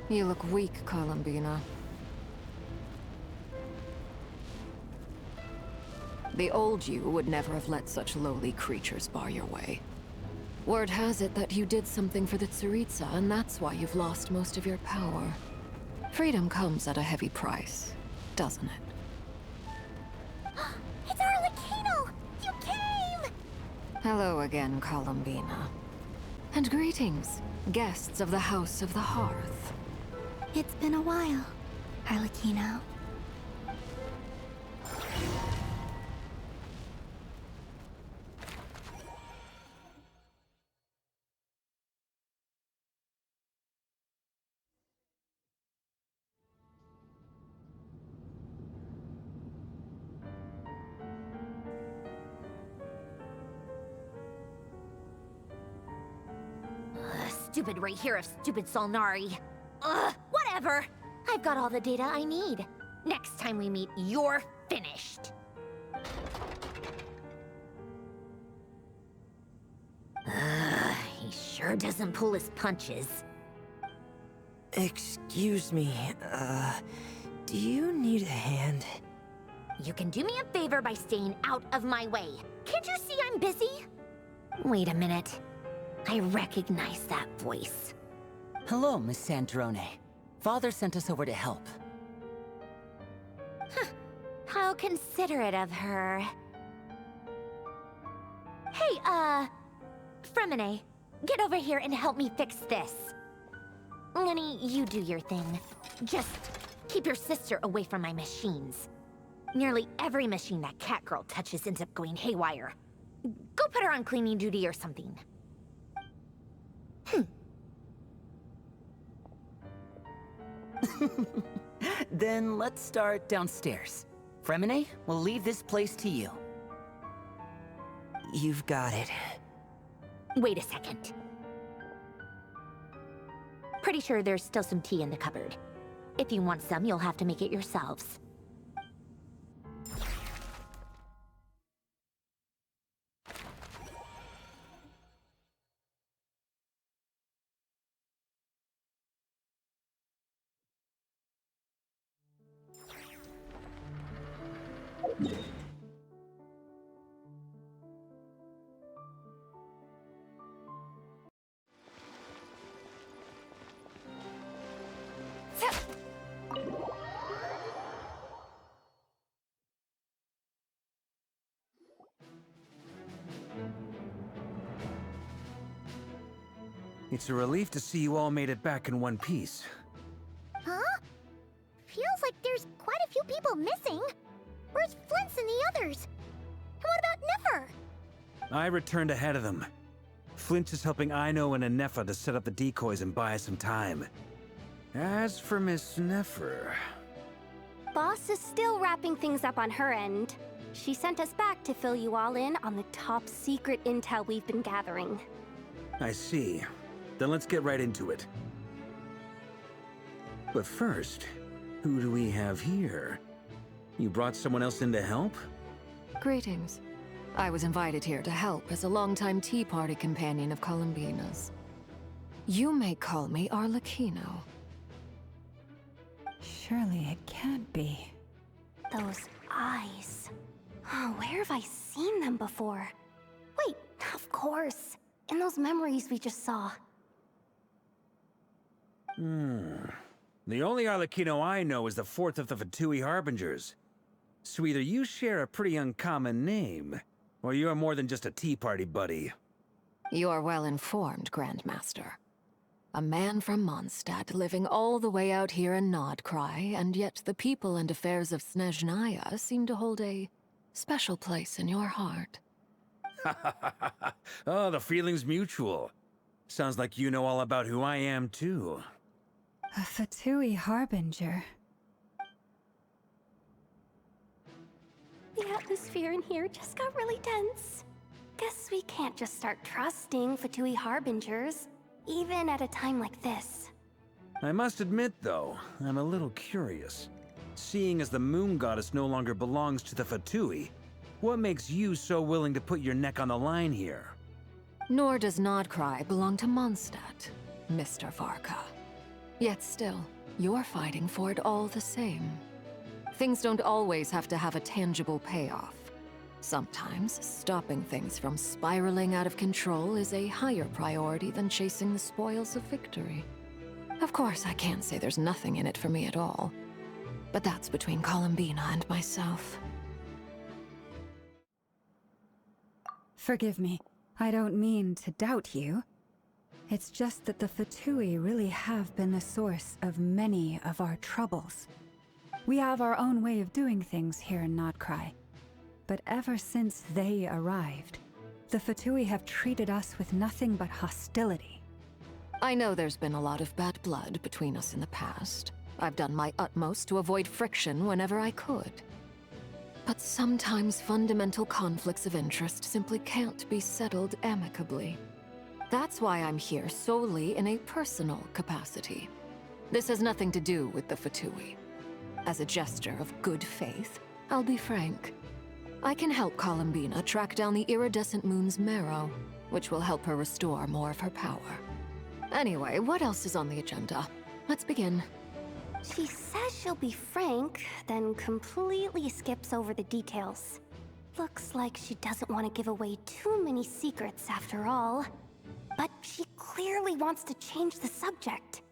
You look weak, Columbina. The old you would never have let such lowly creatures bar your way. Word has it that you did something for the Tsaritsa, and that's why you've lost most of your power. Freedom comes at a heavy price, doesn't it? It's Arlecchino! You came! Hello again, Columbina. And greetings, guests of the House of the Hearth. It's been a while, Arlecchino. Stupid right here of stupid Solnari. Ugh, whatever. I've got all the data I need. Next time we meet, you're finished. He sure doesn't pull his punches. Excuse me, do you need a hand? You can do me a favor by staying out of my way. Can't you see I'm busy? Wait a minute. I recognize that voice. Hello, Miss Sandrone. Father sent us over to help. Huh. How considerate of her. Hey, Fremine, get over here and help me fix this. Lenny, you do your thing. Just keep your sister away from my machines. Nearly every machine that cat girl touches ends up going haywire. Go put her on cleaning duty or something. Then let's start downstairs. Fremine, we'll leave this place to you. You've got it. Wait a second. Pretty sure there's still some tea in the cupboard. If you want some, you'll have to make it yourselves. It's a relief to see you all made it back in one piece. Huh? Feels like there's quite a few people missing. Where's Flint's and the others? And what about Nefer? I returned ahead of them. Flint is helping Aino and Anefa to set up the decoys and buy us some time. As for Miss Nefer... Boss is still wrapping things up on her end. She sent us back to fill you all in on the top secret intel we've been gathering. I see. Then let's get right into it. But first, who do we have here? You brought someone else in to help? Greetings. I was invited here to help as a longtime Tea Party companion of Columbina's. You may call me Arlecchino. Surely it can't be. Those eyes. Oh, where have I seen them before? Wait, of course. In those memories we just saw. The only Arlecchino I know is the fourth of the Fatui Harbingers. So either you share a pretty uncommon name, or you're more than just a Tea Party buddy. You are well informed, Grandmaster. A man from Mondstadt living all the way out here in NOD-КРАЕ, and yet the people and affairs of Snezhnaya seem to hold a special place in your heart. Oh, the feeling's mutual. Sounds like you know all about who I am, too. A Fatui Harbinger. The atmosphere in here just got really tense. Guess we can't just start trusting Fatui Harbingers, even at a time like this. I must admit, though, I'm a little curious. Seeing as the moon goddess no longer belongs to the Fatui, what makes you so willing to put your neck on the line here? Nor does NOD-КРАЕ belong to Mondstadt, Mr. Varka. Yet still, you're fighting for it all the same. Things don't always have to have a tangible payoff. Sometimes, stopping things from spiraling out of control is a higher priority than chasing the spoils of victory. Of course, I can't say there's nothing in it for me at all. But that's between Columbina and myself. Forgive me. I don't mean to doubt you. It's just that the Fatui really have been the source of many of our troubles. We have our own way of doing things here in NOD-КРАЕ. But ever since they arrived, the Fatui have treated us with nothing but hostility. I know there's been a lot of bad blood between us in the past. I've done my utmost to avoid friction whenever I could. But sometimes fundamental conflicts of interest simply can't be settled amicably. That's why I'm here solely in a personal capacity. This has nothing to do with the Fatui. As a gesture of good faith, I'll be frank. I can help Columbina track down the iridescent moon's marrow, which will help her restore more of her power. Anyway, what else is on the agenda? Let's begin. She says she'll be frank, then completely skips over the details. Looks like she doesn't want to give away too many secrets after all. But she clearly wants to change the subject.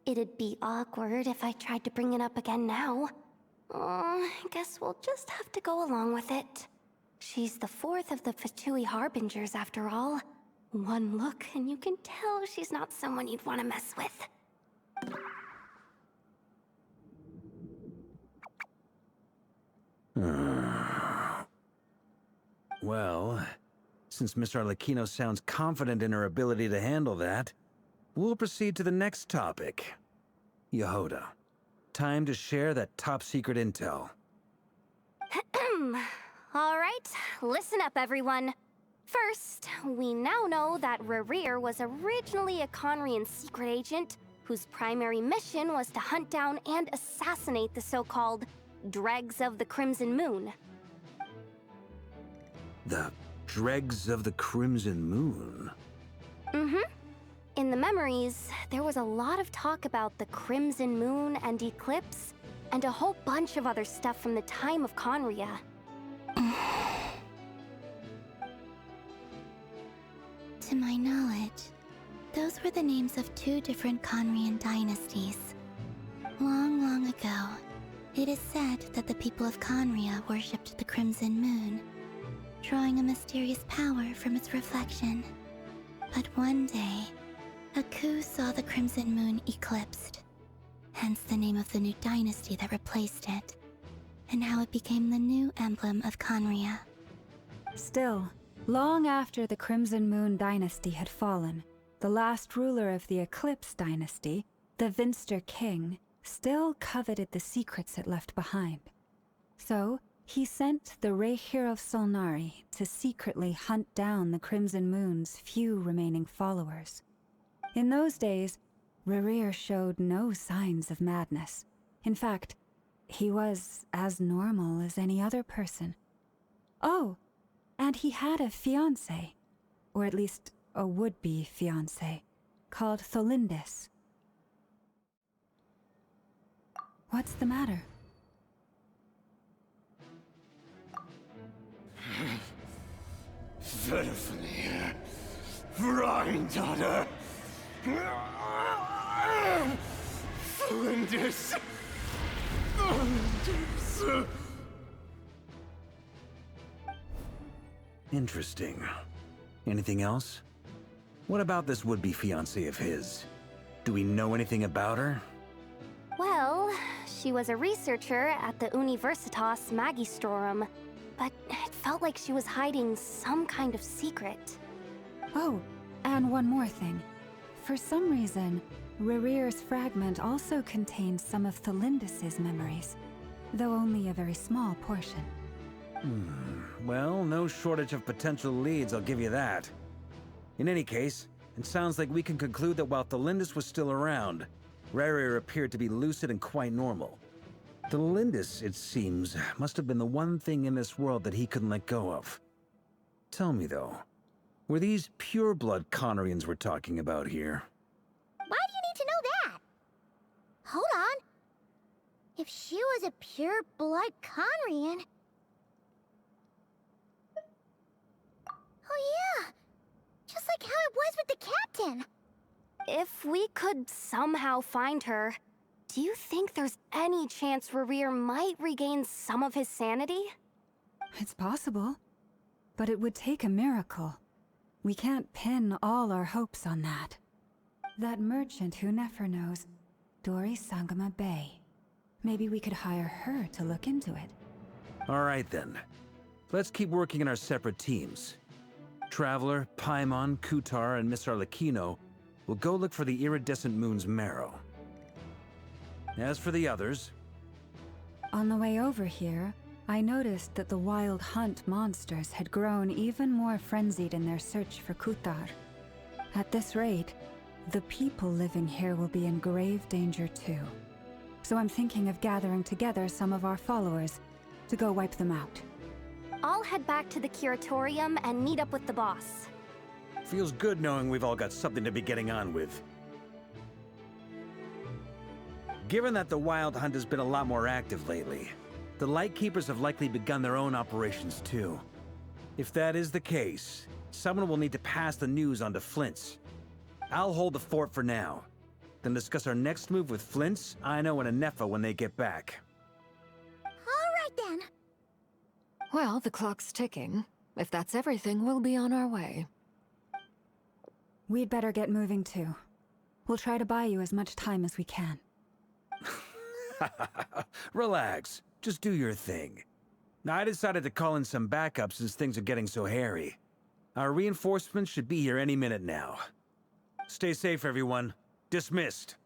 It'd be awkward if I tried to bring it up again now. I guess we'll just have to go along with it. She's the fourth of the Fatui Harbingers after all. One look and you can tell she's not someone you'd want to mess with. Well, since Miss Arlecchino sounds confident in her ability to handle that, we'll proceed to the next topic. Yehuda, time to share that top-secret intel. All right, listen up, everyone. First, we now know that Rerir was originally a Conrian secret agent whose primary mission was to hunt down and assassinate the so-called Dregs of the Crimson Moon. The Dregs of the Crimson Moon? Mm-hmm. In the memories, there was a lot of talk about the Crimson Moon and Eclipse, and a whole bunch of other stuff from the time of Conria. To my knowledge, those were the names of two different Conrian dynasties. Long, long ago, it is said that the people of Conria worshipped the Crimson Moon, drawing a mysterious power from its reflection. But one day, a coup saw the Crimson Moon eclipsed, hence the name of the new dynasty that replaced it, and how it became the new emblem of Conria. Still, long after the Crimson Moon dynasty had fallen, the last ruler of the Eclipse dynasty, the Vinster King, still coveted the secrets it left behind. So, he sent the Re'hir of Solnari to secretly hunt down the Crimson Moon's few remaining followers. In those days, Rerir showed no signs of madness. In fact, he was as normal as any other person. Oh, and he had a fiancé, or at least a would-be fiancé, called Tholindis. What's the matter? Verfene, Freundade, Tholindis. Interesting. Anything else? What about this would-be fiancé of his? Do we know anything about her? Well, she was a researcher at the Universitas Magistrorum, but it felt like she was hiding some kind of secret. Oh, and one more thing. For some reason, Rerir's fragment also contained some of Tholindis' memories, though only a very small portion. Well, no shortage of potential leads, I'll give you that. In any case, it sounds like we can conclude that while Tholindis was still around, Rerir appeared to be lucid and quite normal. Tholindis, it seems, must have been the one thing in this world that he couldn't let go of. Tell me, though, were these pure-blood Conrians we're talking about here? Why do you need to know that? If she was a pure-blood Conrian... Oh yeah! Just like how it was with the captain! If we could somehow find her, do you think there's any chance Rerir might regain some of his sanity? It's possible, but it would take a miracle. We can't pin all our hopes on that. That merchant who Nefer knows, Dori Sangama Bay. Maybe we could hire her to look into it. All right then. Let's keep working in our separate teams. Traveler, Paimon, Kutar, and Miss Arlecchino will go look for the iridescent moon's marrow. As for the others... On the way over here, I noticed that the wild hunt monsters had grown even more frenzied in their search for Kutar. At this rate, the people living here will be in grave danger too. So I'm thinking of gathering together some of our followers to go wipe them out. I'll head back to the curatorium and meet up with the boss. Feels good knowing we've all got something to be getting on with. Given that the Wild Hunt has been a lot more active lately, the Lightkeepers have likely begun their own operations too. If that is the case, someone will need to pass the news on to Flint's. I'll hold the fort for now, then discuss our next move with Flint's, Aino, and Anefa when they get back. Alright then. Well, the clock's ticking. If that's everything, we'll be on our way. We'd better get moving too. We'll try to buy you as much time as we can. Relax. Just do your thing. Now, I decided to call in some backup since things are getting so hairy. Our reinforcements should be here any minute now. Stay safe, everyone. Dismissed.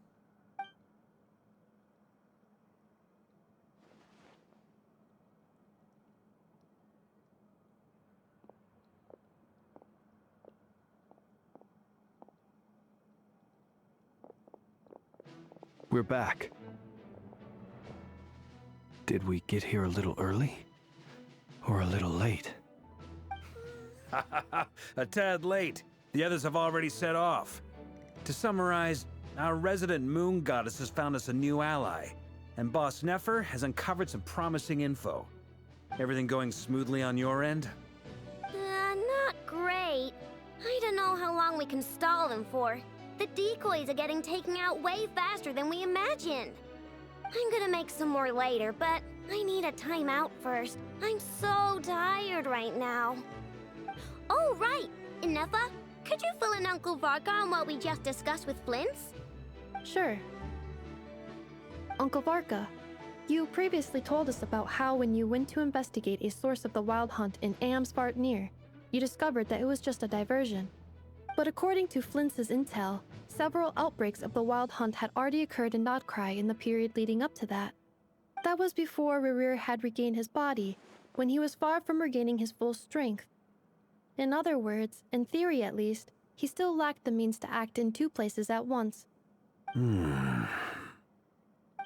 We're back. Did we get here a little early? Or a little late? A tad late. The others have already set off. To summarize, our resident moon goddess has found us a new ally, and Boss Nefer has uncovered some promising info. Everything going smoothly on your end? Not great. I don't know how long we can stall them for. The decoys are getting taken out way faster than we imagined. I'm gonna make some more later, but I need a timeout first. I'm so tired right now. Oh, right! Inefa, could you fill in Uncle Varka on what we just discussed with Flint's? Sure. Uncle Varka, you previously told us about how when you went to investigate a source of the Wild Hunt in Amsvartnir, you discovered that it was just a diversion. But according to Flint's intel, several outbreaks of the Wild Hunt had already occurred in NOD-КРАЕ in the period leading up to that. That was before Rerir had regained his body, when he was far from regaining his full strength. In other words, in theory at least, he still lacked the means to act in two places at once.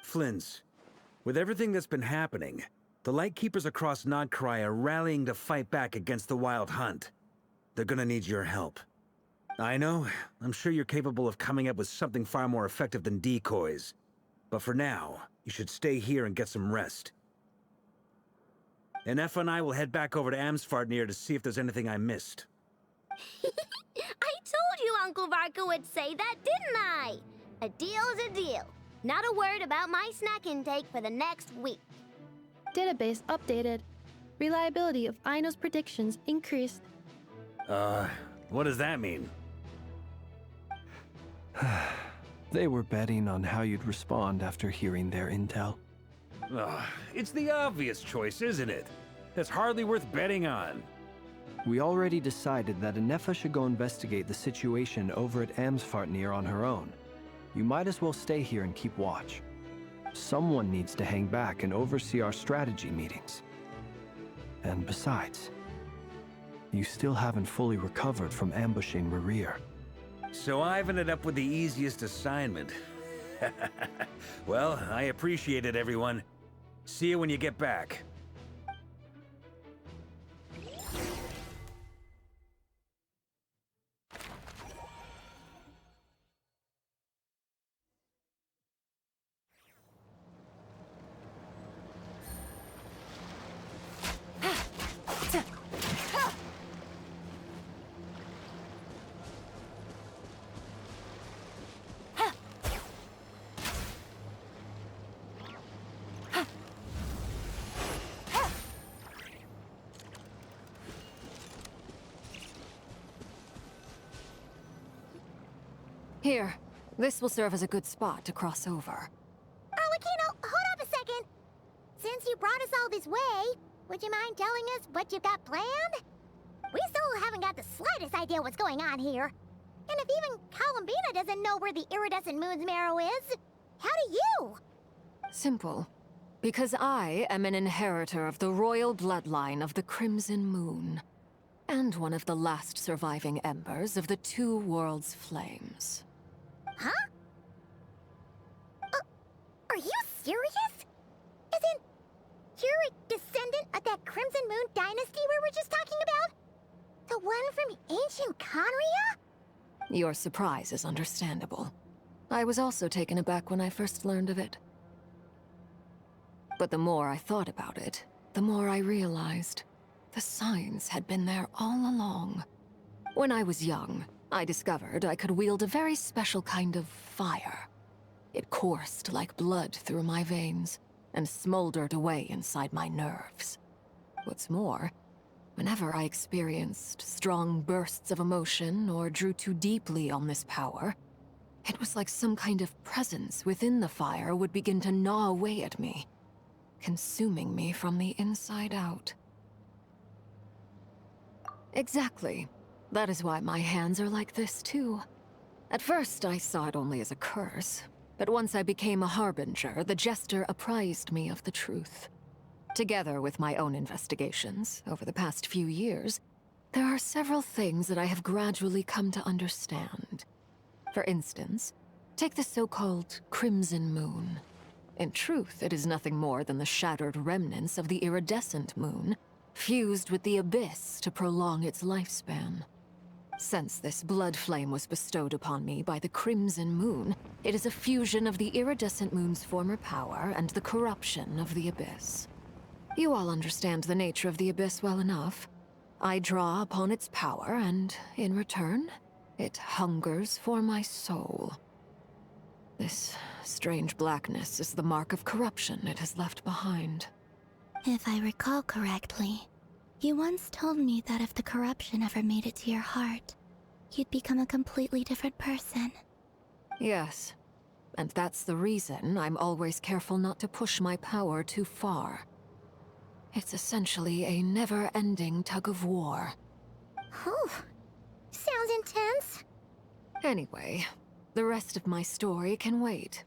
Flint's, with everything that's been happening, the Lightkeepers across NOD-КРАЕ are rallying to fight back against the Wild Hunt. They're gonna need your help. I know, I'm sure you're capable of coming up with something far more effective than decoys. But for now, you should stay here and get some rest. Anefa and I will head back over to Amsvartnir to see if there's anything I missed. I told you Uncle Varka would say that, didn't I? A deal's a deal. Not a word about my snack intake for the next week. Database updated. Reliability of Aino's predictions increased. What does that mean? They were betting on how you'd respond after hearing their intel. It's the obvious choice, isn't it? That's hardly worth betting on. We already decided that Anefa should go investigate the situation over at Amsvartnir on her own. You might as well stay here and keep watch. Someone needs to hang back and oversee our strategy meetings. And besides, you still haven't fully recovered from ambushing Rerir. So I've ended up with the easiest assignment. Well, I appreciate it, everyone. See you when you get back. Here, this will serve as a good spot to cross over. Arlecchino, hold up a second. Since you brought us all this way, would you mind telling us what you've got planned? We still haven't got the slightest idea what's going on here. And if even Columbina doesn't know where the iridescent moon's marrow is, how do you? Simple. Because I am an inheritor of the royal bloodline of the Crimson Moon. And one of the last surviving embers of the two worlds' flames. Huh? Are you serious? As in, you're a descendant of that Crimson Moon dynasty we were just talking about? The one from ancient КАЭНРИ'АХ? Your surprise is understandable. I was also taken aback when I first learned of it. But the more I thought about it, the more I realized the signs had been there all along. When I was young, I discovered I could wield a very special kind of fire. It coursed like blood through my veins and smoldered away inside my nerves. What's more, whenever I experienced strong bursts of emotion or drew too deeply on this power, it was like some kind of presence within the fire would begin to gnaw away at me, consuming me from the inside out. Exactly. That is why my hands are like this, too. At first, I saw it only as a curse, but once I became a harbinger, the jester apprised me of the truth. Together with my own investigations, over the past few years, there are several things that I have gradually come to understand. For instance, take the so-called Crimson Moon. In truth, it is nothing more than the shattered remnants of the iridescent moon, fused with the abyss to prolong its lifespan. Since this blood flame was bestowed upon me by the Crimson Moon, it is a fusion of the iridescent moon's former power and the corruption of the abyss. You all understand the nature of the abyss well enough. I draw upon its power, and in return, it hungers for my soul. This strange blackness is the mark of corruption it has left behind. If I recall correctly, you once told me that if the corruption ever made it to your heart, you'd become a completely different person. Yes, and that's the reason I'm always careful not to push my power too far. It's essentially a never-ending tug-of-war. Whew. Sounds intense. Anyway, the rest of my story can wait.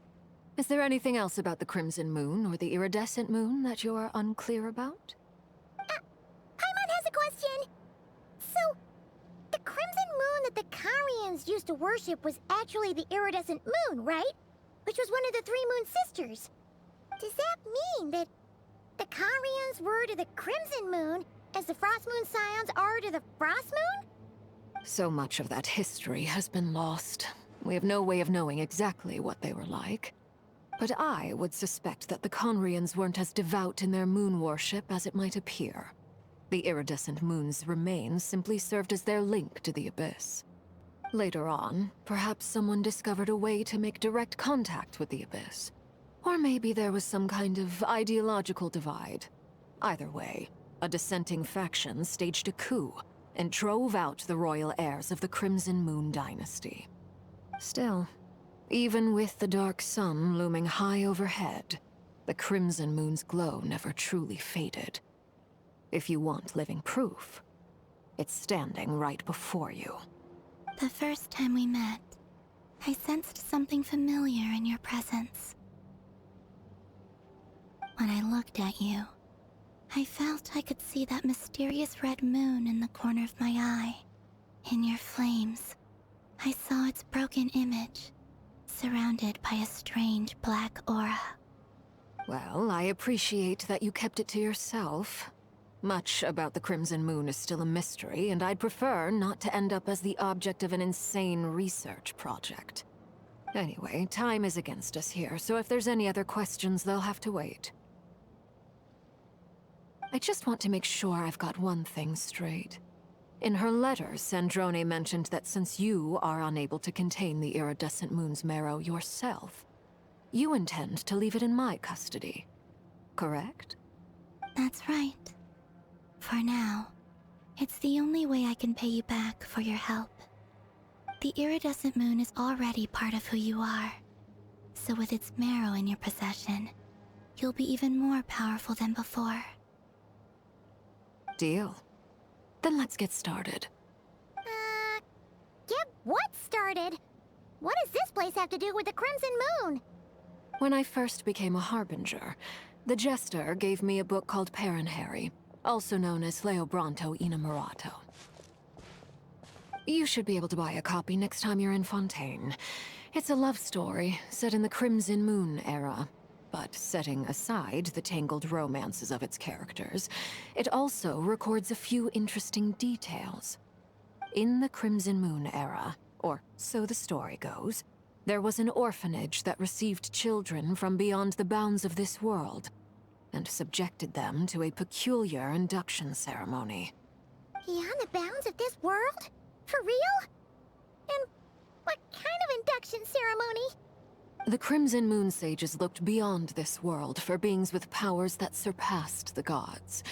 Is there anything else about the Crimson Moon or the Iridescent Moon that you're unclear about? Paimon has a question. So, the Crimson Moon that the Carians used to worship was actually the Iridescent Moon, right? Which was one of the three Moon Sisters. Does that mean that the Carians were to the Crimson Moon as the Frost Moon Scions are to the Frost Moon? So much of that history has been lost. We have no way of knowing exactly what they were like. But I would suspect that the Conrians weren't as devout in their moon worship as it might appear. The iridescent moon's remains simply served as their link to the abyss. Later on, perhaps someone discovered a way to make direct contact with the abyss. Or maybe there was some kind of ideological divide. Either way, a dissenting faction staged a coup and drove out the royal heirs of the Crimson Moon dynasty. Still, even with the dark sun looming high overhead, the Crimson Moon's glow never truly faded. If you want living proof, it's standing right before you. The first time we met, I sensed something familiar in your presence. When I looked at you, I felt I could see that mysterious red moon in the corner of my eye. In your flames, I saw its broken image, surrounded by a strange black aura. Well, I appreciate that you kept it to yourself. Much about the Crimson Moon is still a mystery, and I'd prefer not to end up as the object of an insane research project. Anyway, time is against us here, so if there's any other questions, they'll have to wait. I just want to make sure I've got one thing straight. In her letter, Sandrone mentioned that since you are unable to contain the iridescent moon's marrow yourself, you intend to leave it in my custody. Correct? That's right. For now, it's the only way I can pay you back for your help. The iridescent moon is already part of who you are. So with its marrow in your possession, you'll be even more powerful than before. Deal. Then let's get started. Get what started? What does this place have to do with the Crimson Moon? When I first became a Harbinger, the Jester gave me a book called Parenheri, also known as Leobranto Innamorato. You should be able to buy a copy next time you're in Fontaine. It's a love story set in the Crimson Moon era. But setting aside the tangled romances of its characters, it also records a few interesting details. In the Crimson Moon era, or so the story goes, there was an orphanage that received children from beyond the bounds of this world, and subjected them to a peculiar induction ceremony. Beyond the bounds of this world? For real? And what kind of induction ceremony? The Crimson Moon sages looked beyond this world for beings with powers that surpassed the gods.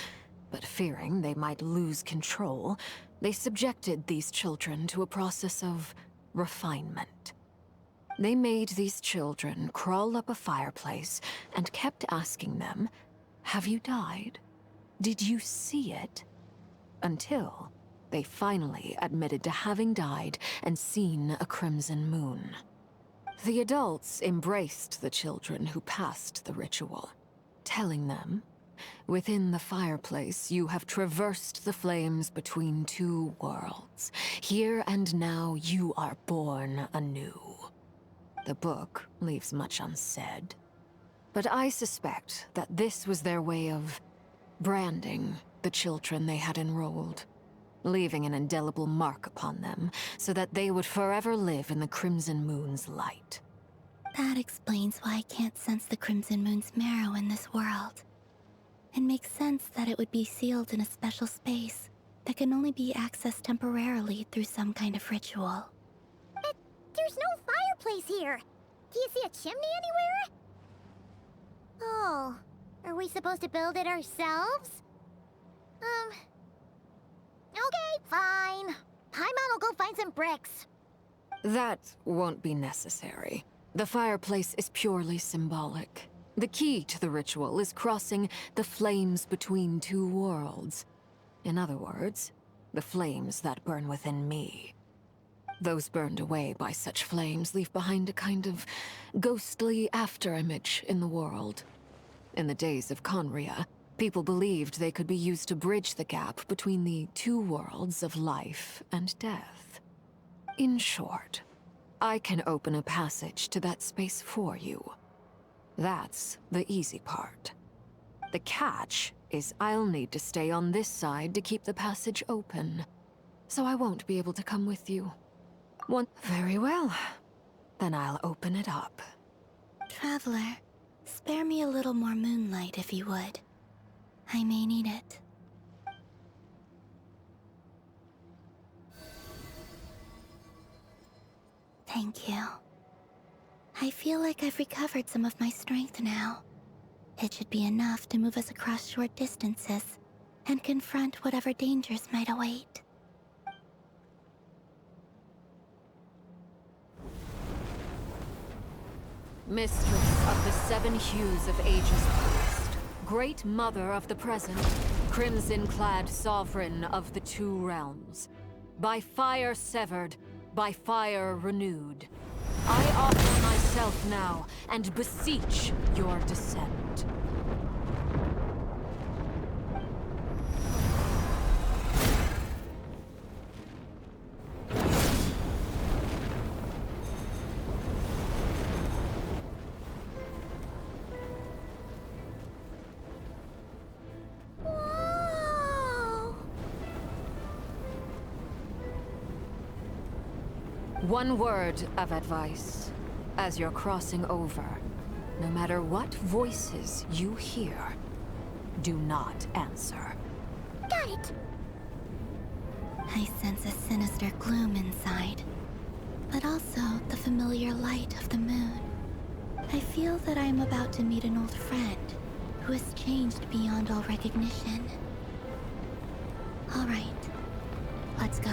But fearing they might lose control, they subjected these children to a process of refinement. They made these children crawl up a fireplace and kept asking them, "Have you died? Did you see it?" Until they finally admitted to having died and seen a crimson moon. The adults embraced the children who passed the ritual, telling them, "Within the fireplace, you have traversed the flames between two worlds. Here and now, you are born anew." The book leaves much unsaid, but I suspect that this was their way of branding the children they had enrolled, leaving an indelible mark upon them so that they would forever live in the Crimson Moon's light. That explains why I can't sense the Crimson Moon's marrow in this world. It makes sense that it would be sealed in a special space that can only be accessed temporarily through some kind of ritual. But there's no fireplace here. Do you see a chimney anywhere? Oh, are we supposed to build it ourselves? Okay, fine. Paimon will go find some bricks. That won't be necessary. The fireplace is purely symbolic. The key to the ritual is crossing the flames between two worlds. In other words, the flames that burn within me. Those burned away by such flames leave behind a kind of ghostly afterimage in the world. In the days of КАЭНРИ'АХ, people believed they could be used to bridge the gap between the two worlds of life and death. In short, I can open a passage to that space for you. That's the easy part. The catch is I'll need to stay on this side to keep the passage open, so I won't be able to come with you. Very well. Then I'll open it up. Traveler, spare me a little more moonlight if you would. I may need it. Thank you. I feel like I've recovered some of my strength now. It should be enough to move us across short distances and confront whatever dangers might await. Mistress of the seven hues of ages past, great mother of the present, crimson-clad sovereign of the two realms, by fire severed, by fire renewed, I offer myself now and beseech your descent. One word of advice. As you're crossing over, no matter what voices you hear, do not answer. Got it! I sense a sinister gloom inside, but also the familiar light of the moon. I feel that I am about to meet an old friend who has changed beyond all recognition. All right, let's go.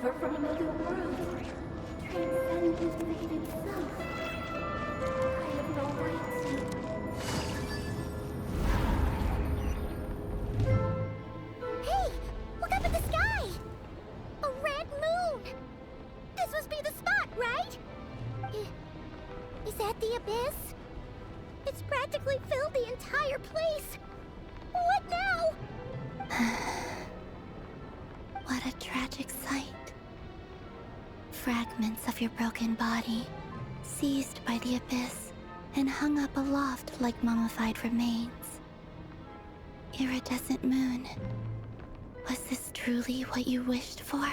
over from another world. Transcend his faded self. I have no right to. Hey! Look up at the sky! A red moon! This must be the spot, right? Is that the abyss? It's practically filled the entire place. What now? What a tragic sight. Fragments of your broken body, seized by the abyss, and hung up aloft like mummified remains. Iridescent moon. Was this truly what you wished for?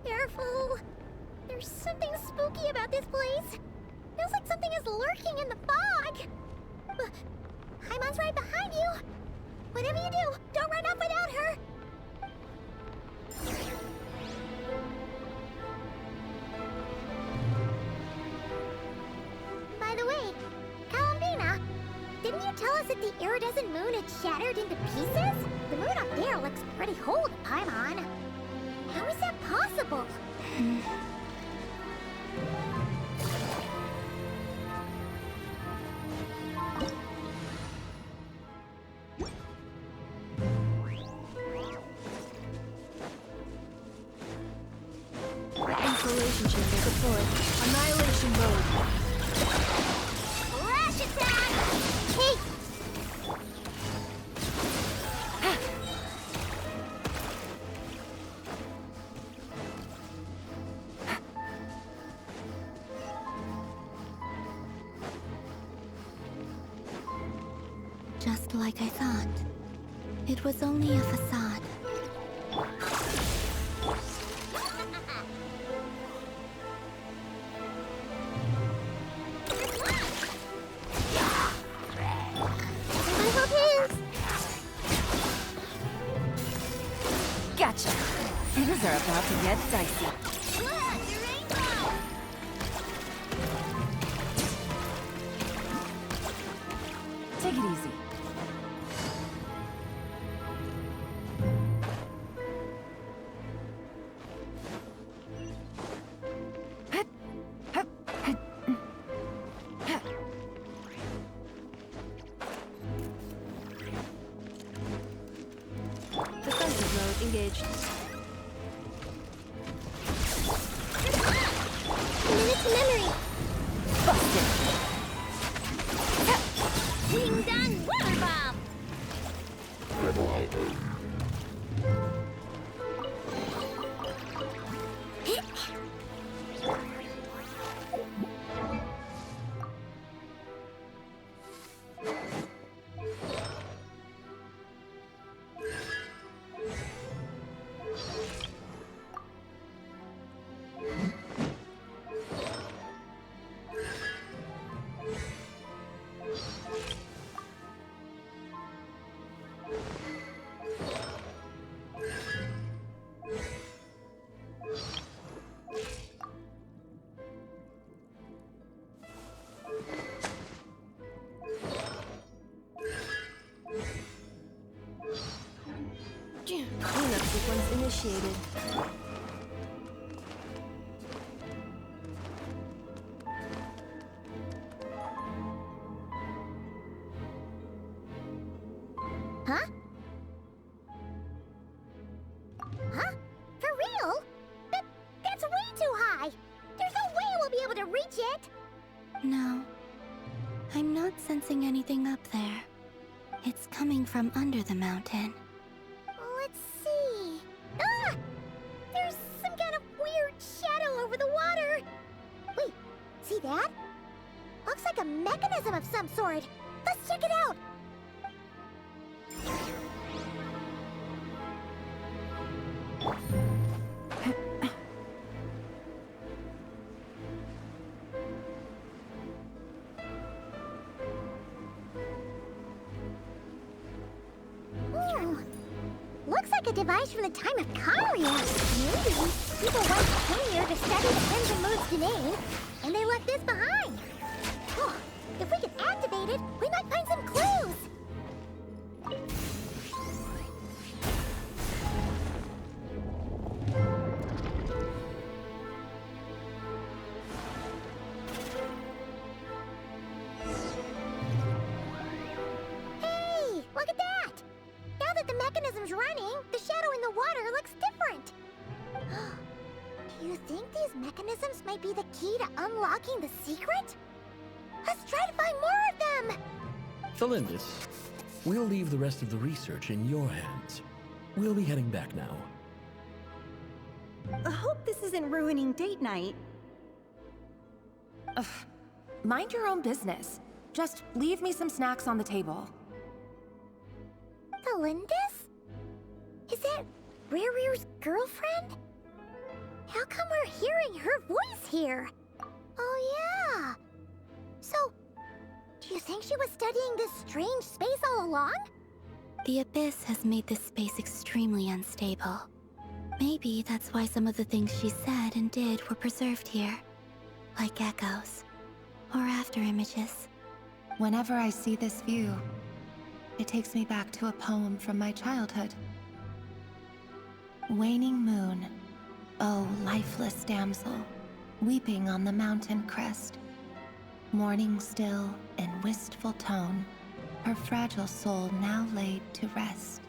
Careful! There's something spooky about this place. Feels like something is lurking in the fog. Haimon's right behind you. Whatever you do, don't run off without her. By the way, Kalambina, didn't you tell us that the iridescent moon had shattered into pieces? The moon up there looks pretty whole to Paimon. How is that possible? Installation chamber deployed. Annihilation mode. Flash attack! Hey! Just like I thought. It was only a facade. Gotcha. Things are about to get dicey. Take it easy. Defensive mode engaged. Minute to memory. Busted. Wing done water bomb. Cleanup sequence initiated. Huh? Huh? For real? That's way too high! There's no way we'll be able to reach it! No. I'm not sensing anything up there. It's coming from under the mountain. Let's see. Ah! There's some kind of weird shadow over the water! Wait, see that? Looks like a mechanism of some sort. Let's check it out! Looks like like a device from the time of КАЭНРИ'АХ. Maybe people once came here to study the Crimson Moon's domain, and they left this behind. Oh, if we could activate it, we might find some clues. Hey, look at that! Now that the mechanism's running, the shadow in the water looks different. Do you think these mechanisms might be the key to unlocking the secret? Let's try to find more of them! Thalindis, we'll leave the rest of the research in your hands. We'll be heading back now. I hope this isn't ruining date night. Ugh. Mind your own business. Just leave me some snacks on the table. Thalindis? Is that Rerear's girlfriend? How come we're hearing her voice here? Oh yeah! So, do you think she was studying this strange space all along? The Abyss has made this space extremely unstable. Maybe that's why some of the things she said and did were preserved here. Like echoes. Or after images. Whenever I see this view, it takes me back to a poem from my childhood. Waning moon, oh lifeless damsel, weeping on the mountain crest. Mourning still in wistful tone, her fragile soul now laid to rest.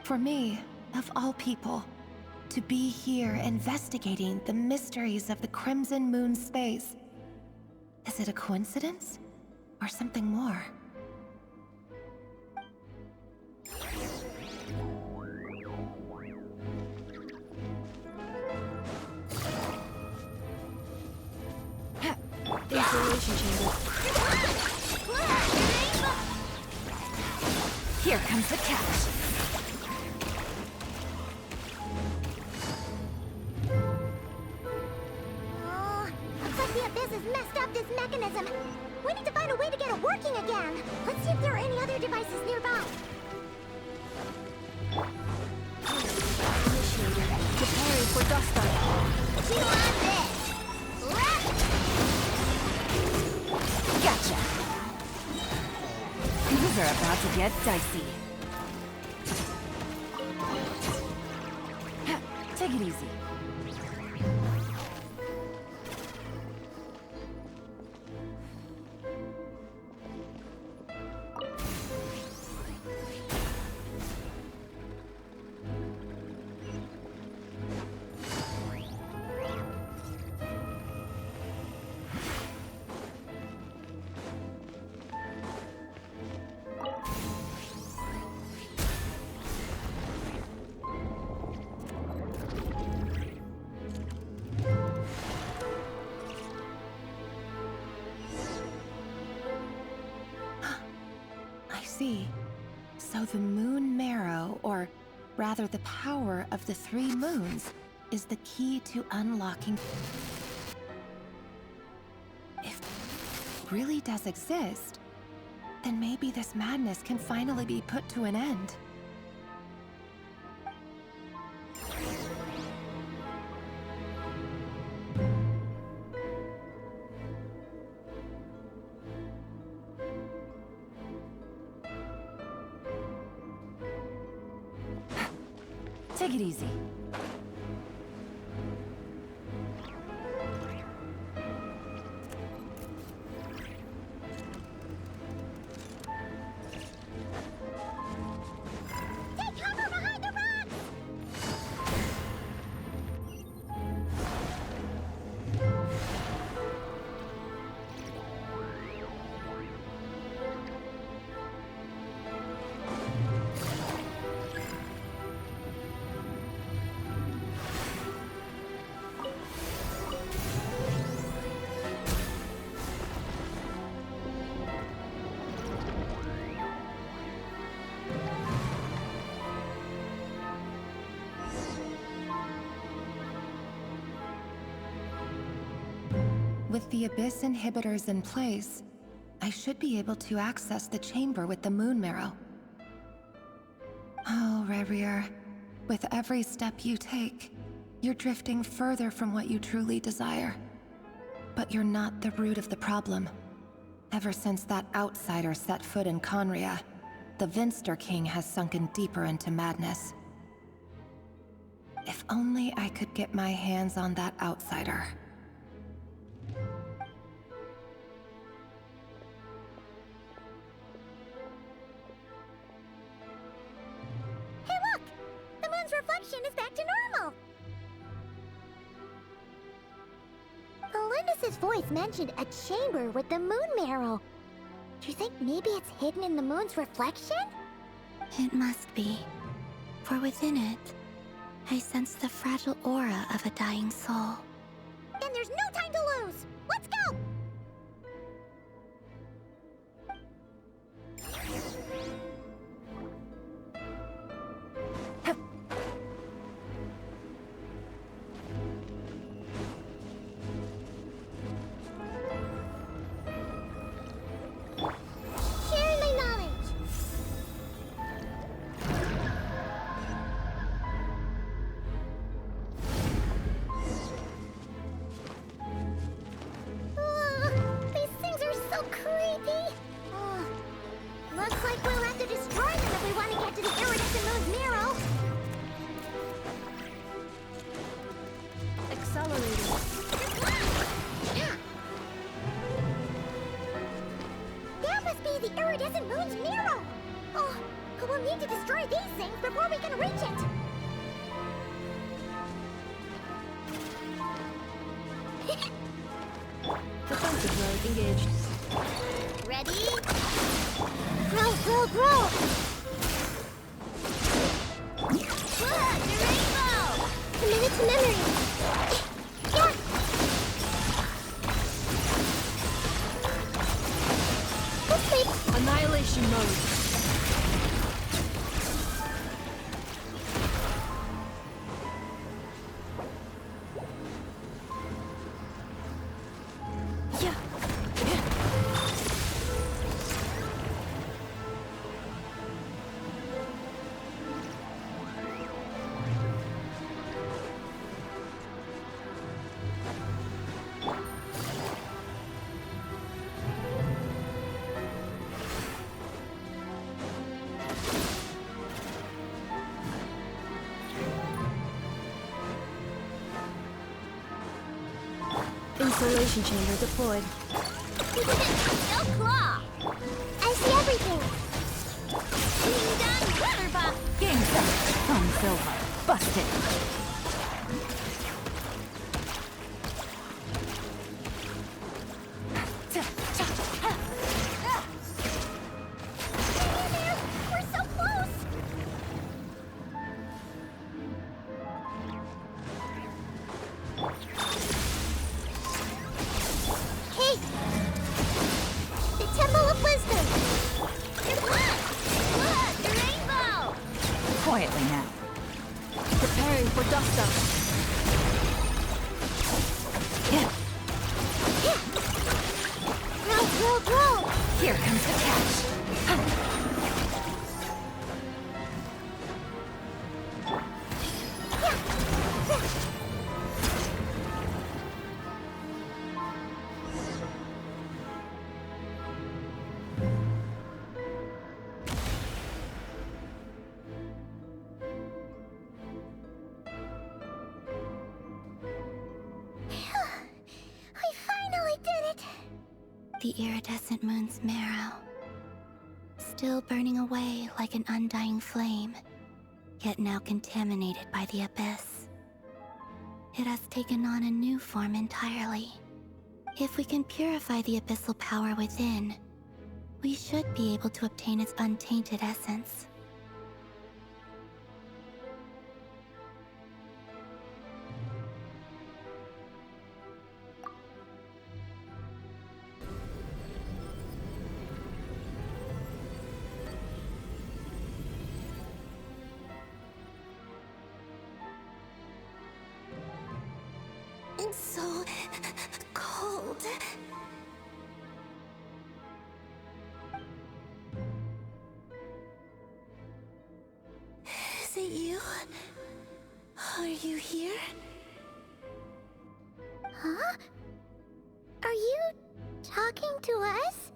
For me, of all people, to be here investigating the mysteries of the Crimson Moon space. Is it a coincidence? Or something more? The installation chamber. Here comes the catch. Looks like the Abyss has messed up this mechanism. We need to find a way to get it working again. Let's see if there are any other devices nearby. Initiator. Preparing for dust storm. You want this? Gotcha! Things are about to get dicey. Take it easy. So the moon marrow, or rather the power of the 3 moons, is the key to unlocking. If it really does exist, then maybe this madness can finally be put to an end. Take it easy. Take cover behind the rocks! With the Abyss inhibitors in place, I should be able to access the chamber with the moon marrow. Oh, Rerir. With every step you take, you're drifting further from what you truly desire. But you're not the root of the problem. Ever since that outsider set foot in КАЭНРИ'АХ, the Vinster King has sunken deeper into madness. If only I could get my hands on that outsider. Hey look! The moon's reflection is back to normal! Melindis' voice mentioned a chamber with the moon marrow. Do you think maybe it's hidden in the moon's reflection? It must be. For within it, I sense the fragile aura of a dying soul. Then there's no time to lose! Let's go! Share my knowledge! These things are so creepy! Looks like we'll have to destroy them if we want to get to the iridescent moon's marrow! Accelerating. That must be the iridescent moon's marrow! Oh, but we'll need to destroy these things before we can reach it! Defensive mode engaged. Ready? Grow, grow, grow! Look, the rainbow! Committed to memory! Yeah! Let's Annihilation mode. Insulation chamber deployed. No claw! I see everything! Being done, weather bomb! Game set. Phone silver. Busted. We're so close! Hey! The Temple of Wisdom! Look! The rainbow! Quietly now. Preparing for dust up. Grow, grow, grow! Here comes the catch. We finally did it! The iridescent moon's marrow. Still burning away like an undying flame, yet now contaminated by the abyss. It has taken on a new form entirely. If we can purify the abyssal power within, we should be able to obtain its untainted essence. It's so cold. Is it you? Are you here? Huh? Are you talking to us?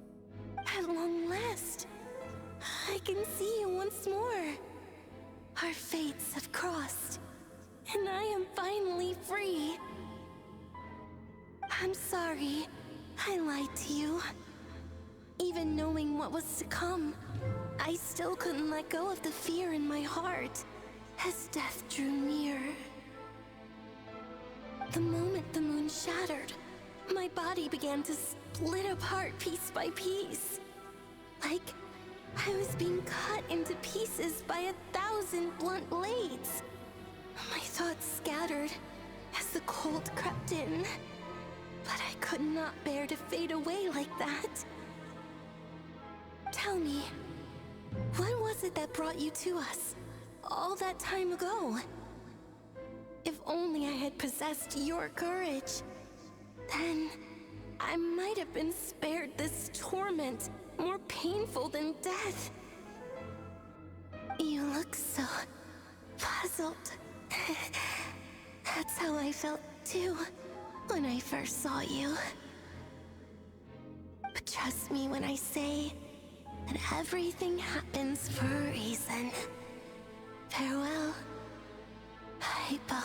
At long last, I can see you once more. Our fates have crossed, and I am finally free. I'm sorry, I lied to you. Even knowing what was to come, I still couldn't let go of the fear in my heart as death drew near. The moment the moon shattered, my body began to split apart piece by piece. Like I was being cut into pieces by 1,000 blunt blades. My thoughts scattered as the cold crept in, but I could not bear to fade away like that. Tell me, what was it that brought you to us all that time ago? If only I had possessed your courage, then I might have been spared this torment more painful than death. You look so puzzled. That's how I felt too when I first saw you. But trust me when I say that everything happens for a reason. Farewell, Hypo.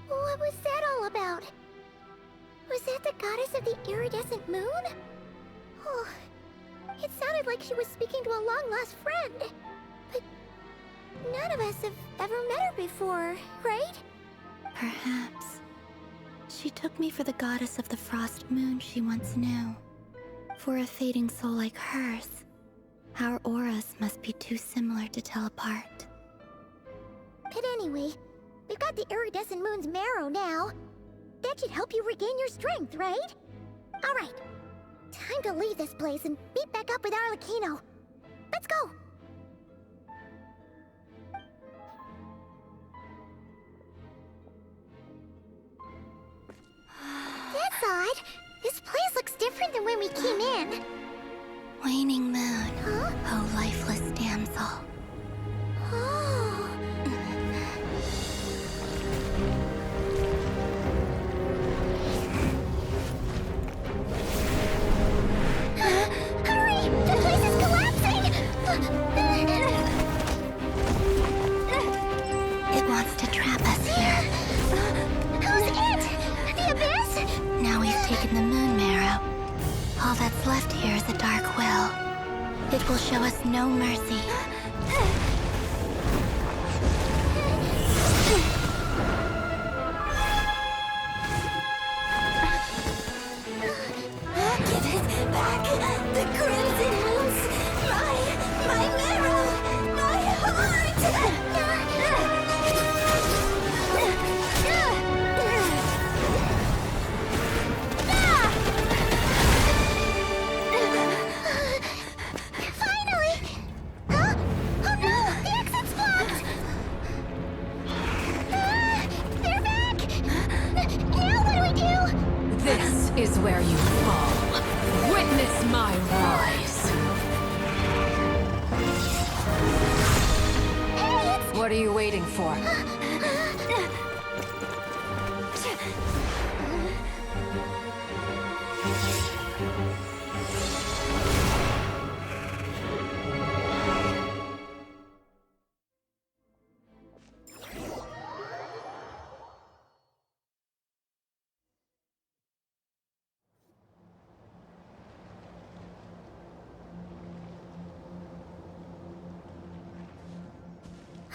What was that all about? Was that the goddess of the iridescent moon? Oh, it sounded like she was speaking to a long-lost friend. But none of us have ever met her before, right? Perhaps. She took me for the goddess of the frost moon she once knew. For a fading soul like hers, our auras must be too similar to tell apart. But anyway, we've got the iridescent moon's marrow now. That should help you regain your strength, right? Alright, time to leave this place and meet back up with Arlecchino. Let's go! That's odd. This place looks different than when we came in. Waning moon, Huh? oh lifeless damsel. Oh. Hurry! The place is collapsing! It wants to trap us here. Who's it? The Abyss? Now we've taken the moon marrow. All that's left here is a dark will. It will show us no mercy. Give it back! The crimson moons! My marrow! My heart! Finally! Huh? Oh no! The exit's blocked! They're back! Now what do we do? This is where you fall. Witness my rise. Hey, What are you waiting for?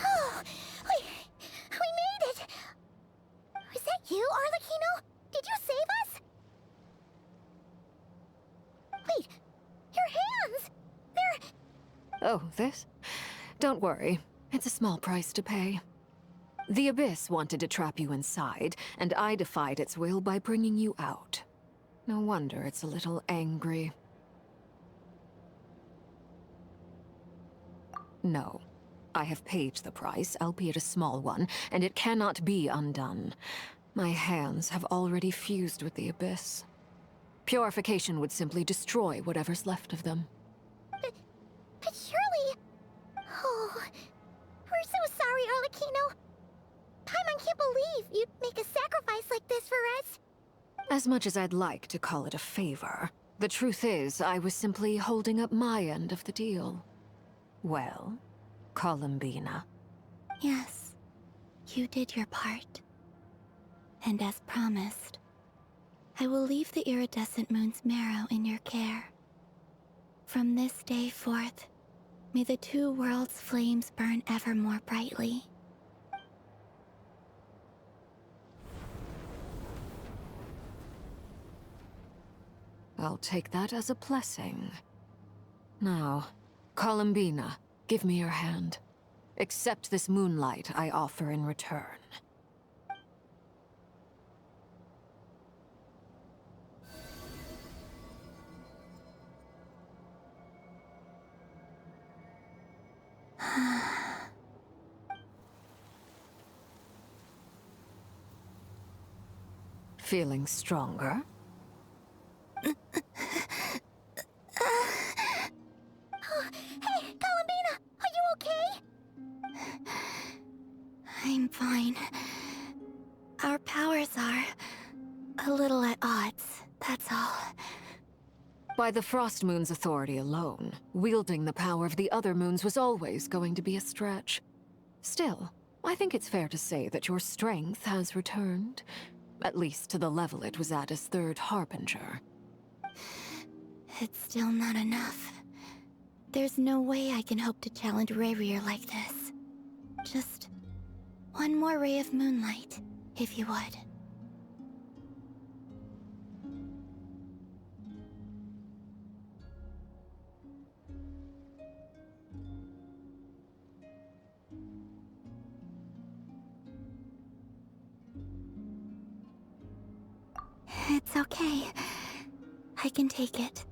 Oh, we made it! Was that you, Arlecchino? Did you save us? Wait, your hands! They're... Oh, this? Don't worry. It's a small price to pay. The Abyss wanted to trap you inside, and I defied its will by bringing you out. No wonder it's a little angry. No. I have paid the price, albeit a small one, and it cannot be undone. My hands have already fused with the Abyss. Purification would simply destroy whatever's left of them. But surely... Oh, we're so sorry, Arlecchino. Paimon can't believe you'd make a sacrifice like this for us. As much as I'd like to call it a favor, the truth is I was simply holding up my end of the deal. Well, Columbina. Yes, you did your part. And as promised, I will leave the iridescent moon's marrow in your care. From this day forth, may the two worlds' flames burn ever more brightly. I'll take that as a blessing. Now, Columbina, give me your hand. Accept this moonlight I offer in return. Feeling stronger? Hey, Columbina, are you okay? I'm fine. Our powers are a little at odds, that's all. By the Frost Moon's authority alone, wielding the power of the other moons was always going to be a stretch. Still, I think it's fair to say that your strength has returned, at least to the level it was at as Third Harbinger. It's still not enough. There's no way I can hope to challenge Rayrir like this. Just one more ray of moonlight, if you would. It's okay. I can take it.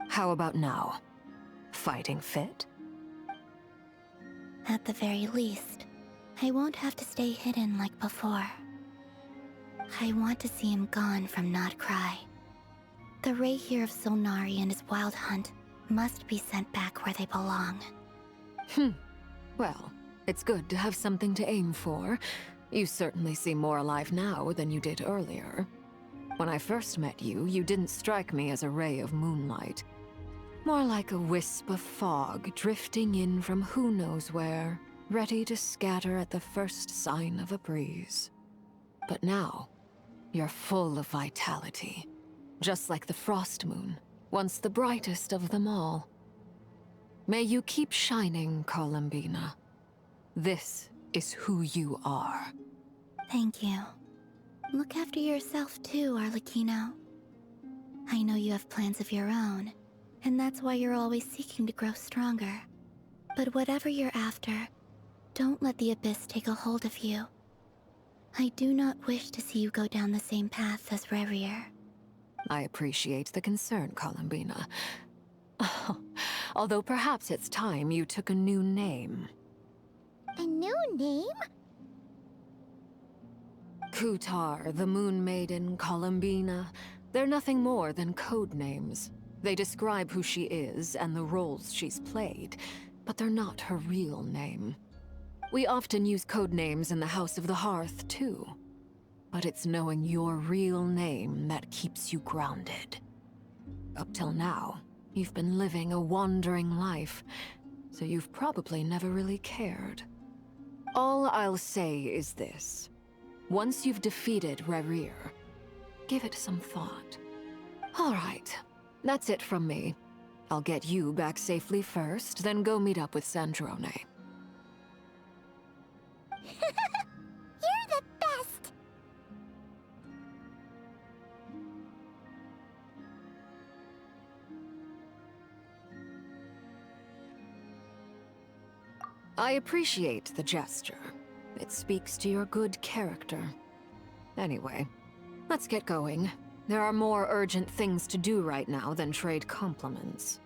How about now? Fighting fit? At the very least, I won't have to stay hidden like before. I want to see him gone from NOD-КРАЕ. The Ray here of Solnari and his wild hunt must be sent back where they belong. Well, it's good to have something to aim for. You certainly seem more alive now than you did earlier. When I first met you, you didn't strike me as a ray of moonlight. More like a wisp of fog drifting in from who knows where, ready to scatter at the first sign of a breeze. But now, you're full of vitality. Just like the Frost Moon, once the brightest of them all. May you keep shining, Columbina. This is who you are. Thank you. Look after yourself too, Arlecchino. I know you have plans of your own, and that's why you're always seeking to grow stronger. But whatever you're after, don't let the Abyss take a hold of you. I do not wish to see you go down the same path as Rayrir. I appreciate the concern, Columbina. Although perhaps it's time you took a new name. A new name? Kutar, the Moon Maiden, Columbina, they're nothing more than code names. They describe who she is and the roles she's played, but they're not her real name. We often use code names in the House of the Hearth, too. But it's knowing your real name that keeps you grounded. Up till now, you've been living a wandering life, so you've probably never really cared. All I'll say is this. Once you've defeated Rayrir, give it some thought. All right, that's it from me. I'll get you back safely first, then go meet up with Sandrone. You're the best! I appreciate the gesture. It speaks to your good character. Anyway, let's get going. There are more urgent things to do right now than trade compliments.